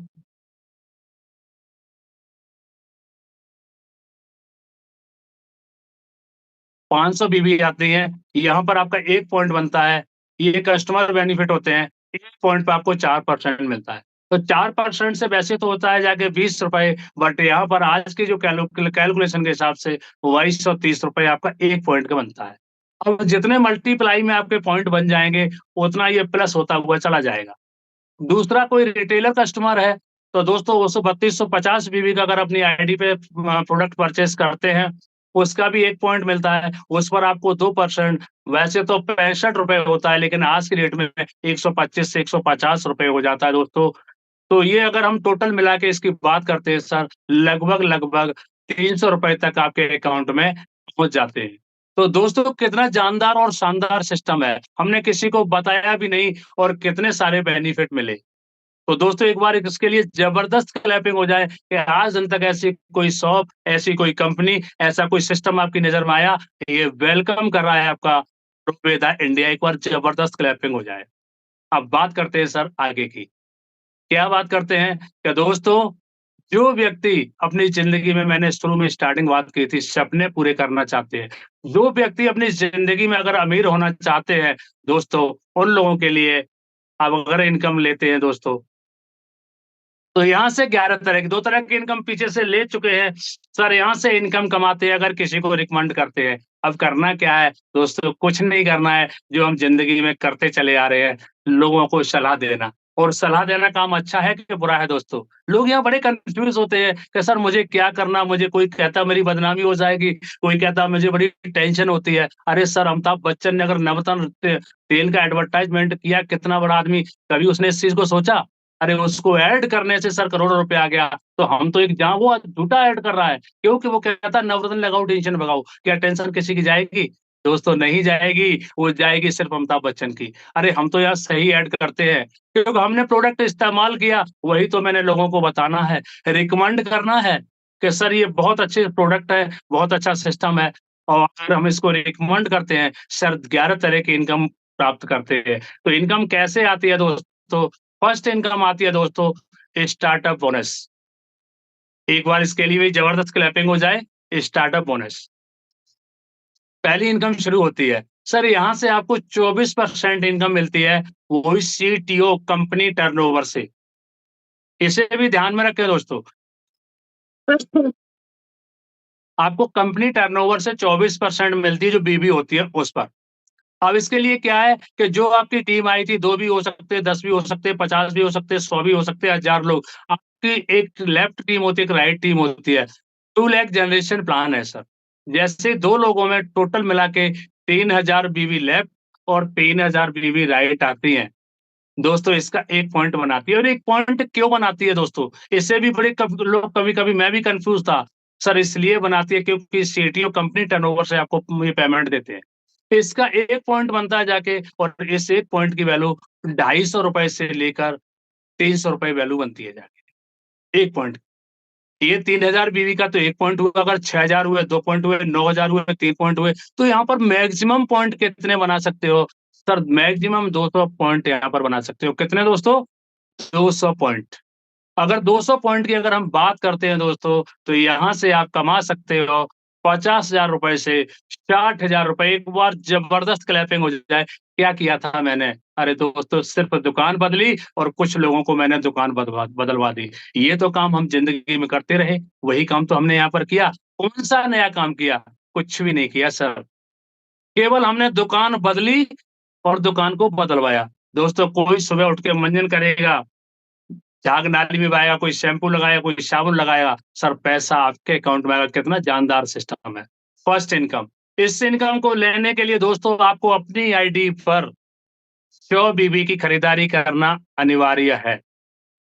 500 बीबी आती है, यहाँ पर आपका 1 पॉइंट बनता है, ये कस्टमर बेनिफिट होते हैं, 1 पॉइंट पे आपको 4% मिलता है। तो 4% से वैसे तो होता है जाके ₹20, बट यहाँ पर आज की जो कैलकुलेशन के हिसाब से ₹2230 आपका 1 पॉइंट का बनता है। अब जितने मल्टीप्लाई में आपके पॉइंट बन जाएँगे, उतना ये प्लस होता हुआ चला जाएगा। दूसरा कोई रिटेलर कस्टमर है, तो दोस्तों वो 3250 बीबी का अगर अपनी आईडी पे प्रोडक्ट परचेज़ करते हैं, उसका भी 1 पॉइंट मिलता है, उस पर आपको 2%, वैसे तो ₹65 होता है, लेकिन आज की डेट में 125 से ₹150 हो जाता है दोस्तों। तो ये अगर हम टोटल मिला के इसकी बात करते हैं सर, लगभग-लगभग ₹300 तक आपके अकाउंट में पहुँच जाते हैं। तो दोस्तों कितना जानदार और शानदार सिस्टम है, हमने किसी को बताया भी नहीं और कितने सारे बेनिफिट मिले। तो दोस्तों एक बार इसके लिए ज़बरदस्त क्लैपिंग हो जाए कि आज दिन तक ऐसी कोई शॉप, ऐसी कोई कंपनी, ऐसा कोई सिस्टम आपकी नज़र में आया, ये वेलकम कर रहा है आपका रुपेदा इंडिया, एक बार ज़बरदस्त क्लैपिंग हो जाए। अब बात करते हैं सर आगे की। क्या बात करते हैं कि दोस्तों जो व्यक्ति अपनी ज़िंदगी में, मैंने शुरू में स्टार्टिंग बात की थी, सपने पूरे करना चाहते हैं, जो व्यक्ति अपनी ज़िंदगी में अगर अमीर होना चाहते हैं, दोस्तों उन लोगों के लिए, अब अगर इनकम लेते हैं दोस्तों तो यहाँ से 11 तरह की 2 तरह की इनकम पीछे से ले चुके हैं। सर यहाँ से इनकम कमाते हैं अगर किसी को रिकमेंड करते हैं। अब करना क्या है दोस्तों, कुछ नहीं करना है, जो हम ज़िंदगी में करते चले आ रहे हैं, लोगों को सलाह देना। और सलाह देना काम अच्छा है कि बुरा है दोस्तों? लोग यहाँ बड़े कन्फ्यूज़ होते हैं कि सर मुझे क्या करना? मुझे कोई कहता मेरी बदनामी हो जाएगी, कोई कहता मुझे बड़ी टेंशन होती है। अरे सर, अमिताभ बच्चन ने अगर नवरत्न तेल का एडवर्टाइज़मेंट किया, कितना बड़ा आदमी, कभी उसने इस चीज़ को सोचा? अरे उसको ऐड करने से सर करोड़ों रुपए आ गया, तो हम तो एक जहाँ वो झूठा ऐड कर रहा है, क्योंकि वो कहता है नवरत्न लगाओ टेंशन भगाओ। क्या टेंशन किसी की जाएगी? दोस्तों नहीं जाएगी, वो जाएगी सिर्फ़ अमिताभ बच्चन की। अरे हम तो यार सही ऐड करते हैं, क्योंकि हमने प्रोडक्ट इस्तेमाल किया, वही तो मैंने लोगों को बताना है, रिकमेंड करना है कि सर ये बहुत अच्छे प्रोडक्ट है, बहुत अच्छा सिस्टम है, और अगर हम इसको रिकमेंड करते हैं, सर 11 तरह की इनकम प्राप्त करते हैं। तो इनकम कैसे आती है दोस्तों? फर्स्ट इनकम आती है दोस्तों स्टार्टअप बोनस। एक बार इसके लिए भी जबरदस्त क्लैपिंग हो जाए, स्टार्टअप बोनस। पहली इनकम शुरू होती है। सर यहाँ से आपको 24% इनकम मिलती है, वो भी सीटीओ कंपनी टर्नओवर से। इसे भी ध्यान में रखें दोस्तों। आपको कंपनी टर्नओवर से 24% मिलती है जो बीबी होती है उस पर। अब इसके लिए क्या है कि जो आपकी टीम आई थी, 2 भी हो सकते हैं, 10 भी हो सकते हैं, 50 भी हो सकते हैं, 100 भी हो सकते हैं, 1000 लोग। आपकी एक लेफ्ट टीम होती है, एक राइट टीम होती है। 2 लाख जनरेशन प्लान है सर। जैसे 2 लोगों में टोटल मिला के 3000 बीवी लेफ्ट और 3000 बीवी राइट आती हैं। दोस्तों इसका एक पॉइंट बनाती है, और एक पॉइंट क्यों बनाती है दोस्तों? इससे भी बड़े लोग, कभी-कभी मैं भी कन्फ्यूज़ था। सर इसलिए बनाती है क्योंकि सीटीओ कंपनी टर्नओवर से आपको ये पेमेंट देते हैं। इसका एक पॉइंट बनता है जाके, और इस एक पॉइंट की वैल्यू ₹250 से लेकर ₹300 वैल्यू बनती है जाके, 1 पॉइंट। ये 3000 बीवी का तो 1 पॉइंट हुआ, अगर 6000 हुए 2 पॉइंट हुए, 9000 हुए 3 पॉइंट हुए, तो यहाँ पर मैक्सिमम पॉइंट कितने बना सकते हो? सर मैक्सिमम 200 पॉइंट यहाँ पर बना सकते हो। कितने दोस्तों? 200 पॉइंट। अगर 200 पॉइंट की अगर हम बात करते हैं दोस्तों, तो यहाँ से आप कमा सकते हो ₹50,000 से ₹60,000। एक बार जबरदस्त क्लैपिंग हो जाए। क्या किया था मैंने? अरे दोस्तों सिर्फ़ दुकान बदली, और कुछ लोगों को मैंने दुकान बदलवा दी। ये तो काम हम ज़िंदगी में करते रहे, वही काम तो हमने यहाँ पर किया। कौन-सा नया काम किया? कुछ भी नहीं किया सर। केवल हमने दुकान बदली और दुकान को बदलवाया। दोस्तों कोई सुबह उठ के मंजन करेगा, झाग नाली में बहाएगा, कोई शैम्पू लगाया, कोई साबुन लगाया, सर पैसा आपके अकाउंट में आएगा। कितना जानदार सिस्टम है। First income. इस इनकम को लेने के लिए दोस्तों आपको अपनी आईडी पर 100 बीबी की खरीदारी करना अनिवार्य है।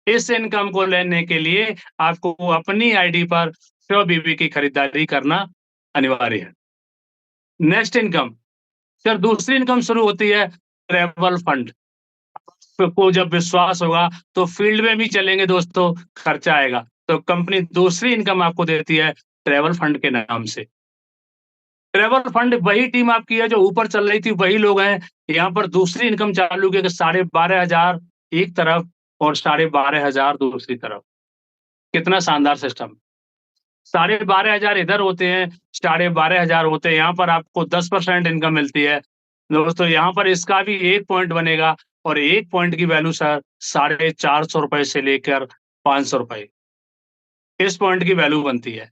इस इनकम को लेने के लिए आपको अपनी आईडी पर 100 बीबी की खरीदारी करना अनिवार्य है। Next income. सर दूसरी इनकम शुरू होती है ट्रैवल फंड। को जब विश्वास होगा तो फील्ड में भी चलेंगे दोस्तों, खर्चा आएगा। तो कंपनी दूसरी इनकम आपको देती है ट्रैवल फंड के नाम से। ट्रैवल फंड वही टीम आपकी है जो ऊपर चल रही थी, वही लोग हैं। यहाँ पर दूसरी इनकम चालू की कि 12,500 एक तरफ और 12,500 दूसरी तरफ। कितना शानदार सिस्टम। 12,500 इधर होते हैं, 12,500 होते हैं, यहाँ पर आपको 10% इनकम मिलती है। दोस्तों यहाँ पर इसका भी 1 पॉइंट बनेगा, और 1 पॉइंट की वैल्यू सर ₹450 से लेकर ₹500, इस पॉइंट की वैल्यू बनती है।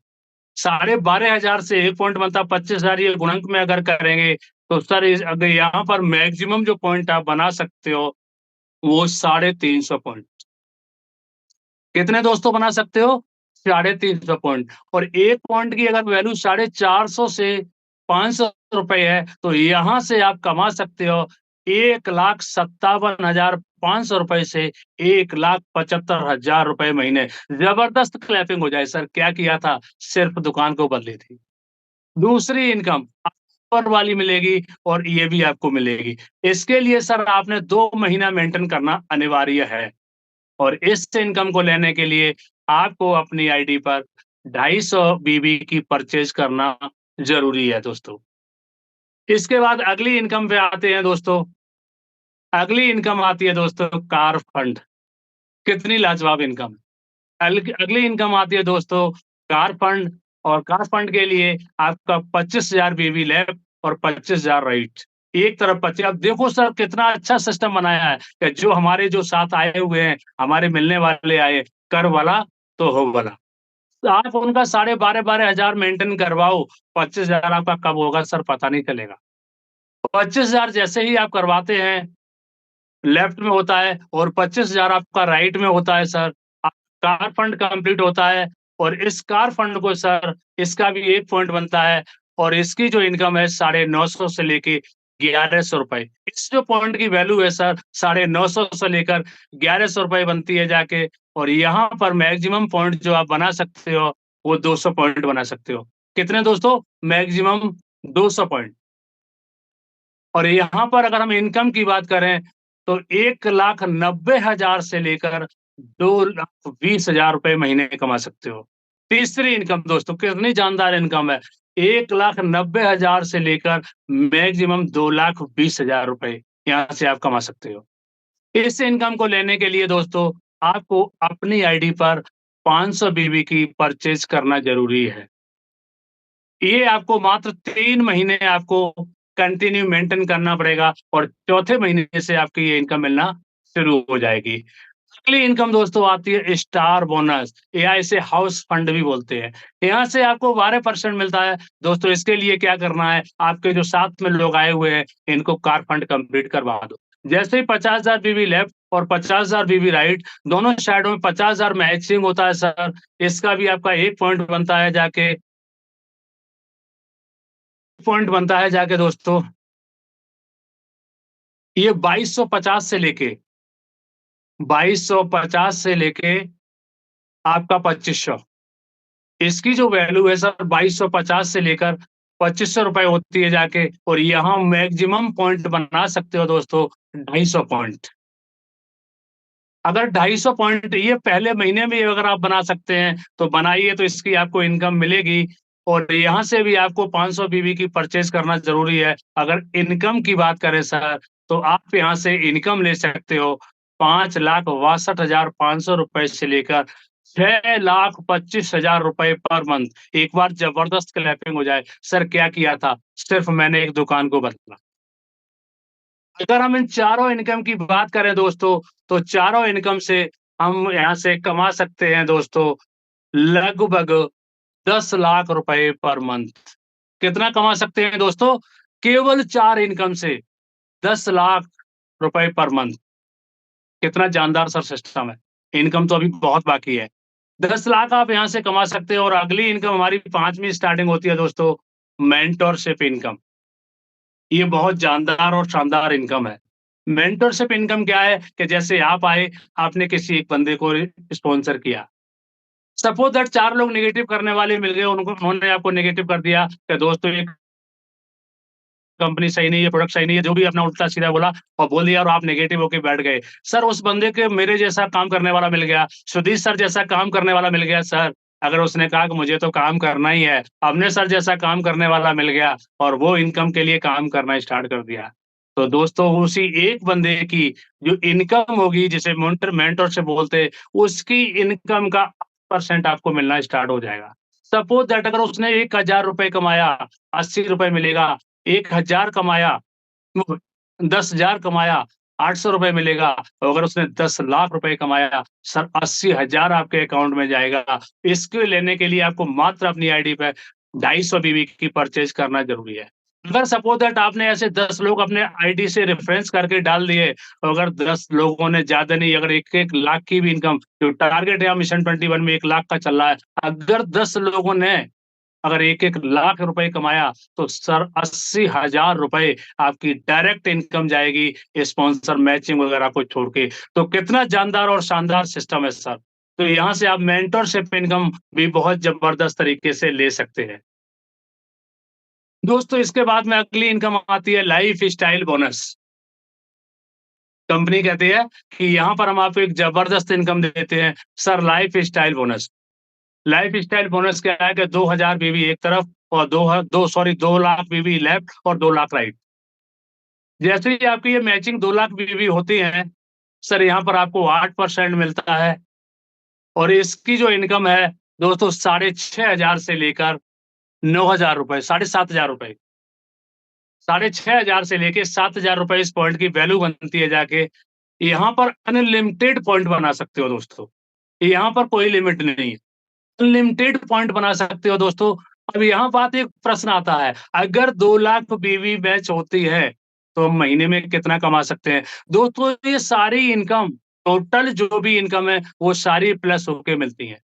12,500 से 1 पॉइंट बनता है 25,000। ये गुणक में अगर करेंगे तो सर इस अगर यहाँ पर मैक्सिमम जो पॉइंट आप बना सकते हो वो 350 पॉइंट। कितने दोस्तों बना सकते हो? 350 पॉइंट। और 1 पॉइंट की अगर वैल्यू 450 से ₹500 है, तो यहाँ से आप कमा सकते हो ₹1,57,500 से ₹1,75,000 महीने। जबरदस्त क्लैपिंग हो जाए सर, क्या किया था? सिर्फ दुकान को बदली थी। दूसरी इनकम ऊपर वाली मिलेगी, और ये भी आपको मिलेगी। इसके लिए सर आपने 2 महीना मेंटेन करना अनिवार्य है, और इस इनकम को लेने के लिए आपको अपनी आईडी पर 250 बीबी की परचेज़ करना ज़रूरी है दोस्तों। इसके बाद अगली इनकम पे आते हैं दोस्तों। अगली इनकम आती है दोस्तों कार फंड। कितनी लाजवाब इनकम। अगली इनकम आती है दोस्तों कार फंड, और कार फंड के लिए आपका 25,000 बीवी लेफ्ट और 25,000 राइट। एक तरफ 25। अब देखो सर कितना अच्छा सिस्टम बनाया है कि जो हमारे जो साथ आए हुए हैं, हमारे मिलने वाले आए, कर वाला तो हो वाला। तो आप उनका 12,500 मेंटेन करवाओ, 25,000 आपका कब होगा सर पता नहीं चलेगा। 25,000 जैसे ही आप करवाते हैं, लेफ्ट में होता है और 25,000 आपका राइट में होता है सर। कार फंड कंप्लीट होता है और इस कार फंड को सर इसका भी 1 पॉइंट बनता है और इसकी जो इनकम है 950 से लेके 1100 रुपए। इस जो पॉइंट की वैल्यू है सर 950 से लेकर 1100 रुपए बनती है जाके। और यहाँ पर मैक्सिमम पॉइंट जो आप बना सकते हो वो 200 पॉइंट बना सकते हो। कितने दोस्तों? Maximum 200 point. और यहाँ पर अगर हम इनकम की बात करें तो 1,90,000 से लेकर 2,20,000 रुपए महीने कमा सकते हो। तीसरी इनकम दोस्तों कितनी जानदार इनकम है, 1,90,000 से लेकर मैक्सिमम 2,20,000 रुपए यहाँ से आप कमा सकते हो। इस इनकम को लेने के लिए दोस्तों आपको अपनी आईडी पर 500 बीबी की परचेज करना जरूरी है। ये आपको मात्र 3 महीने आपको कंटिन्यू मेंटेन करना पड़ेगा और चौथे महीने से आपकी ये इनकम मिलना शुरू हो जाएगी। अगली इनकम दोस्तों आती है स्टार बोनस या इसे हाउस फंड भी बोलते हैं। यहाँ से आपको 12% मिलता है। दोस्तों इसके लिए क्या करना है, आपके जो साथ में लोग आए हुए हैं इनको कार फंड कंप्लीट करवा दो। जैसे ही 50,000 बीबी लेफ्ट और 50,000 बीबी राइट, दोनों साइडों में 50,000 मैचिंग होता है सर। इसका भी आपका 1 पॉइंट बनता है जाके, दोस्तों ये 2250 से लेके आपका 2500। इसकी जो वैल्यू है सर 2250 से लेकर 2500 रुपए होती है जाके। और यहाँ मैक्सिमम पॉइंट बना सकते हो दोस्तों 250 पॉइंट। अगर 250 पॉइंट ये पहले महीने में अगर आप बना सकते हैं तो बनाइए, तो इसकी आपको इनकम मिलेगी। और यहाँ से भी आपको 500 बीबी की परचेज करना जरूरी है। अगर इनकम की बात करें सर तो आप यहाँ से इनकम ले सकते हो 5,62,500 रुपए से लेकर 6,25,000 रुपए पर मंथ। एक बार जबरदस्त क्लैपिंग हो जाए। सर क्या किया था, सिर्फ मैंने एक दुकान को बदला। अगर हम इन चारों इनकम की बात करें दोस्तों तो चारों इनकम से हम यहाँ से कमा सकते हैं दोस्तों लगभग 10 लाख रुपए पर मंथ। कितना कमा सकते हैं दोस्तों? केवल 4 इनकम से 10 लाख रुपए पर मंथ। कितना जानदार सर सिस्टम है। इनकम तो अभी बहुत बाकी है। 10 लाख आप यहाँ से कमा सकते हो। और अगली इनकम हमारी 5वीं स्टार्टिंग होती है दोस्तों, मेंटरशिप इनकम। ये बहुत जानदार और शानदार इनकम है। मेंटरशिप इनकम क्या है कि जैसे आप आए, आपने किसी एक बंदे को स्पॉन्सर किया। सपोज दैट 4 लोग नेगेटिव करने वाले मिल गए, उनको उन्होंने आपको नेगेटिव कर दिया कि दोस्तों ये कंपनी सही नहीं है, प्रोडक्ट सही नहीं है, जो भी अपना उल्टा सीधा बोला और बोल दिया और आप नेगेटिव होके बैठ गए। सर उस बंदे के मेरे जैसा काम करने वाला मिल गया, सुधीर सर जैसा काम करने वाला मिल गया सर। अगर उसने कहा कि मुझे तो काम करना ही है, अपने सर जैसा काम करने वाला मिल गया और वो इनकम के लिए काम करना स्टार्ट कर दिया। तो दोस्तों उसी एक बंदे की जो इनकम होगी, जिसे मेंटर से बोलते, उसकी इनकम का परसेंट आपको मिलना स्टार्ट हो जाएगा। सपोज दैट अगर उसने 1,000 रुपए कमाया, 80 रुपए मिलेगा। 1,000 कमाया, 10,000 कमाया, 800 रुपए मिलेगा। और अगर उसने 10 लाख रुपए कमाया सर, 80,000 आपके अकाउंट में जाएगा। इसके लेने के लिए आपको मात्र अपनी आईडी पे 250 बीबी की परचेज करना जरूरी है। अगर सपोज दैट आपने ऐसे 10 लोग अपने आईडी से रेफरेंस करके डाल दिए, अगर 10 लोगों ने, ज्यादा नहीं, अगर 1-1 लाख की भी इनकम, जो टारगेट है मिशन 21 में 1 लाख का चल रहा है, अगर 10 लोगों ने अगर 1-1 लाख रुपए कमाया तो सर 80,000 रुपए आपकी डायरेक्ट इनकम जाएगी स्पॉन्सर मैचिंग वगैरह को छोड़ के। तो कितना जानदार और शानदार सिस्टम है सर। तो यहाँ से आप मेंटरशिप इनकम भी बहुत जबरदस्त तरीके से ले सकते हैं दोस्तों। इसके बाद में अगली इनकम आती है लाइफ स्टाइल बोनस। कंपनी कहती है कि यहाँ पर हम आपको एक जबरदस्त इनकम देते हैं sir, life style bonus. Life style bonus क्या है कि 2,000 बीवी एक तरफ और 2 लाख बीवी लेफ्ट और 2 लाख राइट। जैसे ही आपकी ये मैचिंग 2 लाख बीवी होती है सर, यहाँ पर आपको 8% मिलता है। और इसकी जो इनकम है दोस्तों 6,500 से लेकर 9,000 रुपए, 7,500 रुपए, 6,500 से लेके 7,000 रुपए इस पॉइंट की वैल्यू बनती है जाके। यहाँ पर अनलिमिटेड पॉइंट बना सकते हो दोस्तों। यहाँ पर कोई लिमिट नहीं है। अनलिमिटेड पॉइंट बना सकते हो दोस्तों। अब यहाँ बात एक प्रश्न आता है, अगर 2 लाख बीवी मैच होती है, तो हम महीने में कितना कमा सकते हैं? दोस्तों ये सारी इनकम, टोटल जो भी इनकम है, वो सारी प्लस होके मिलती है।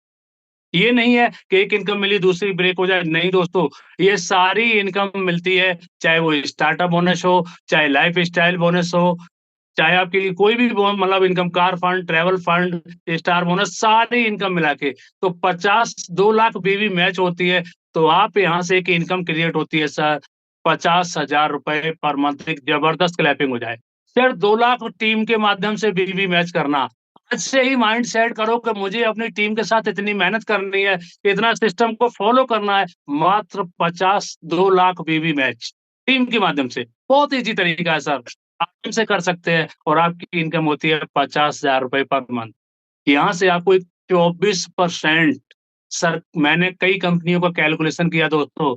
ये नहीं है कि एक इनकम मिली दूसरी ब्रेक हो जाए, नहीं दोस्तों, ये सारी इनकम मिलती है, चाहे वो स्टार्टअप बोनस हो, चाहे लाइफ़स्टाइल बोनस हो, चाहे आपके लिए कोई भी मतलब income, car fund, travel fund, star bonus, सारी इनकम मिला के तो 50 2 लाख बीवी मैच होती है, तो आप यहाँ से एक इनकम क्रिएट होती है सर, 50,000 रुपए पर मंथ। एक जबरदस्त क्लैपिंग हो जाए। सर 2 लाख टीम के माध्यम से बीवी मैच करना, आज से ही माइंड सेट करो कि मुझे अपनी टीम के साथ इतनी मेहनत करनी है, इतना सिस्टम को फॉलो करना है, मात्र 50 2 लाख बीवी मैच टीम के माध्यम से। बहुत ईज़ी तरीका है सर। आराम से कर सकते हैं और आपकी इनकम होती है 50,000 रुपए पर मंथ। यहाँ से आपको एक 24% सर, मैंने कई कंपनियों का कैलकुलेशन किया दोस्तों,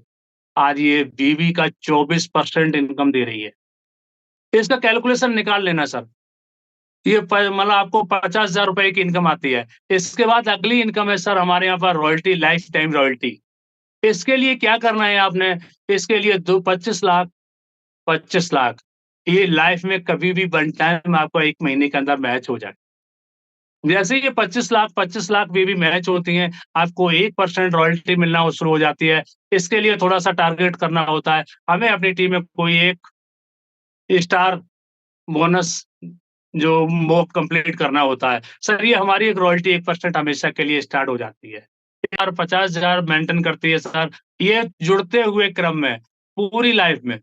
आज ये बीवी का 24% इनकम दे रही है। इसका कैलकुलेशन निकाल लेना सर। ये प मतलब आपको 50,000 रुपए की इनकम आती है। इसके बाद अगली इनकम है सर हमारे यहाँ पर रॉयल्टी, लाइफ टाइम रॉयल्टी। इसके लिए क्या करना है आपने, इसके लिए दो 25 लाख, 25 लाख, ये लाइफ में कभी भी वन टाइम आपको 1 महीने के अंदर मैच हो जाए। जैसे ही ये 25 लाख बीवी मैच होती हैं, आपको 1% रॉयल्टी मिलना वो शुरू हो जाती है। इसके लिए थोड़ा-सा टारगेट करना होता है। हमें अपनी टीम में कोई एक स्टार बोनस जो वो कंप्लीट करना होता है। सर ये हमारी एक रॉयल्टी 1% हमेशा के लिए स्टार्ट हो जाती है। यार 50,000 मेंटेन करती है सर, ये जुड़ते हुए क्रम में, पूरी लाइफ में।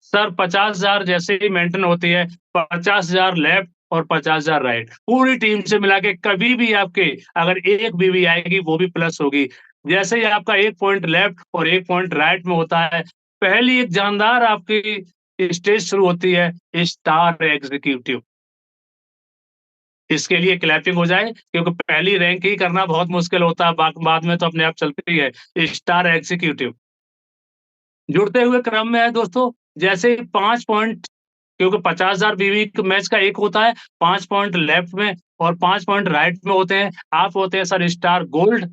सर 50,000 जैसे ही मेंटेन होती है, 50,000 लेफ्ट और 50,000 राइट। पूरी टीम से मिला के कभी भी आपके अगर एक बीवी आएगी वो भी प्लस होगी। जैसे ही आपका 1 पॉइंट लेफ्ट और 1 पॉइंट राइट में होता है, पहली एक जानदार आपकी स्टेज शुरू होती है, स्टार एग्ज़ीक्यूटिव। इसके लिए क्लैपिंग हो जाए क्योंकि पहली रैंक ही करना बहुत मुश्किल होता है, बाद में तो अपने आप चलती है। स्टार एग्ज़ीक्यूटिव जुड़ते हुए क्रम में है दोस्तों, जैसे ही 5 पॉइंट, क्योंकि 50,000 बीवी क मैच का एक होता है, 5 पॉइंट लेफ्ट में और 5 पॉइंट राइट में होते हैं। आप होते हैं सर स्टार गोल्ड,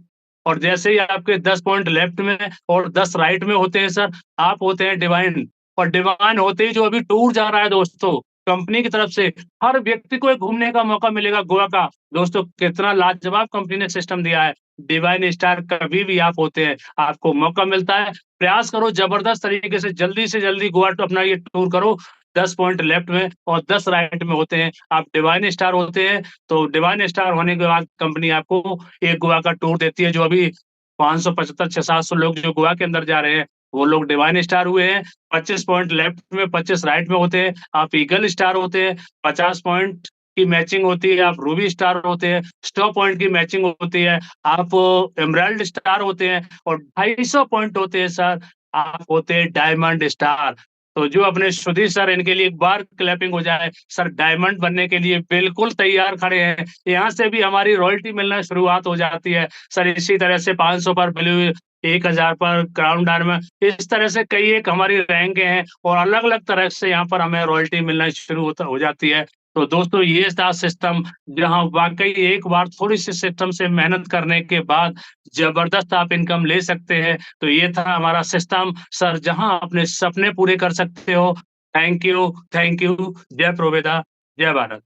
और जैसे ही आपके 10 पॉइंट लेफ्ट में और 10 राइट में होते हैं सर, आप होते हैं डिवाइन। और डिवाइन होते ही जो अभी टूर जा रहा है दोस्तों, कंपनी की तरफ से हर व्यक्ति को एक घूमने का मौका मिलेगा गोवा का। दोस्तों कितना लाजवाब कंपनी ने सिस्टम दिया है। डिवाइन स्टार कभी भी आप होते हैं, आपको मौका मिलता है। प्रयास करो जबरदस्त तरीके से जल्दी गोवा तो अपना ये टूर करो। 10 पॉइंट लेफ्ट में और 10 राइट में होते हैं, आप डिवाइन स्टार होते हैं, तो डिवाइन स्टार होने के बाद कंपनी आपको एक गोवा का टूर देती है। जो अभी 575 600-700 लोग जो गोवा के अंदर जा रहे हैं, वो लोग डिवाइन स्टार हुए हैं। 25 पॉइंट लेफ्ट में, 25 राइट में होते हैं, आप ईगल स्टार होते हैं। 50 पॉइंट की मैचिंग होती है, आप रूबी स्टार होते हैं। 100 पॉइंट की मैचिंग होती है, आप एमराल्ड स्टार होते हैं। और 250 पॉइंट होते हैं सर, आप होते हैं डायमंड स्टार। तो जो अपने सुधीर सर, इनके लिए एक बार क्लैपिंग हो जाए। सर डायमंड बनने के लिए बिल्कुल तैयार खड़े हैं। यहाँ से भी हमारी रॉयल्टी मिलना शुरुआत हो जाती है। सर इसी तरह से 500 पर ब्लू, 1000 पर क्राउन डायमंड, इस तरह से कई एक हमारी रैंकें हैं और अलग-अलग तरह से यहाँ पर हमें रॉयल्टी मिलना शुरू हो जाती है। तो दोस्तों ये था सिस्टम, जहाँ वाक़ई एक बार थोड़ी-सी सिस्टम से मेहनत करने के बाद ज़बरदस्त आप इनकम ले सकते हैं। तो ये था हमारा सिस्टम सर, जहाँ अपने सपने पूरे कर सकते हो। Thank you, thank you. जय प्रोवेदा, जय भारत।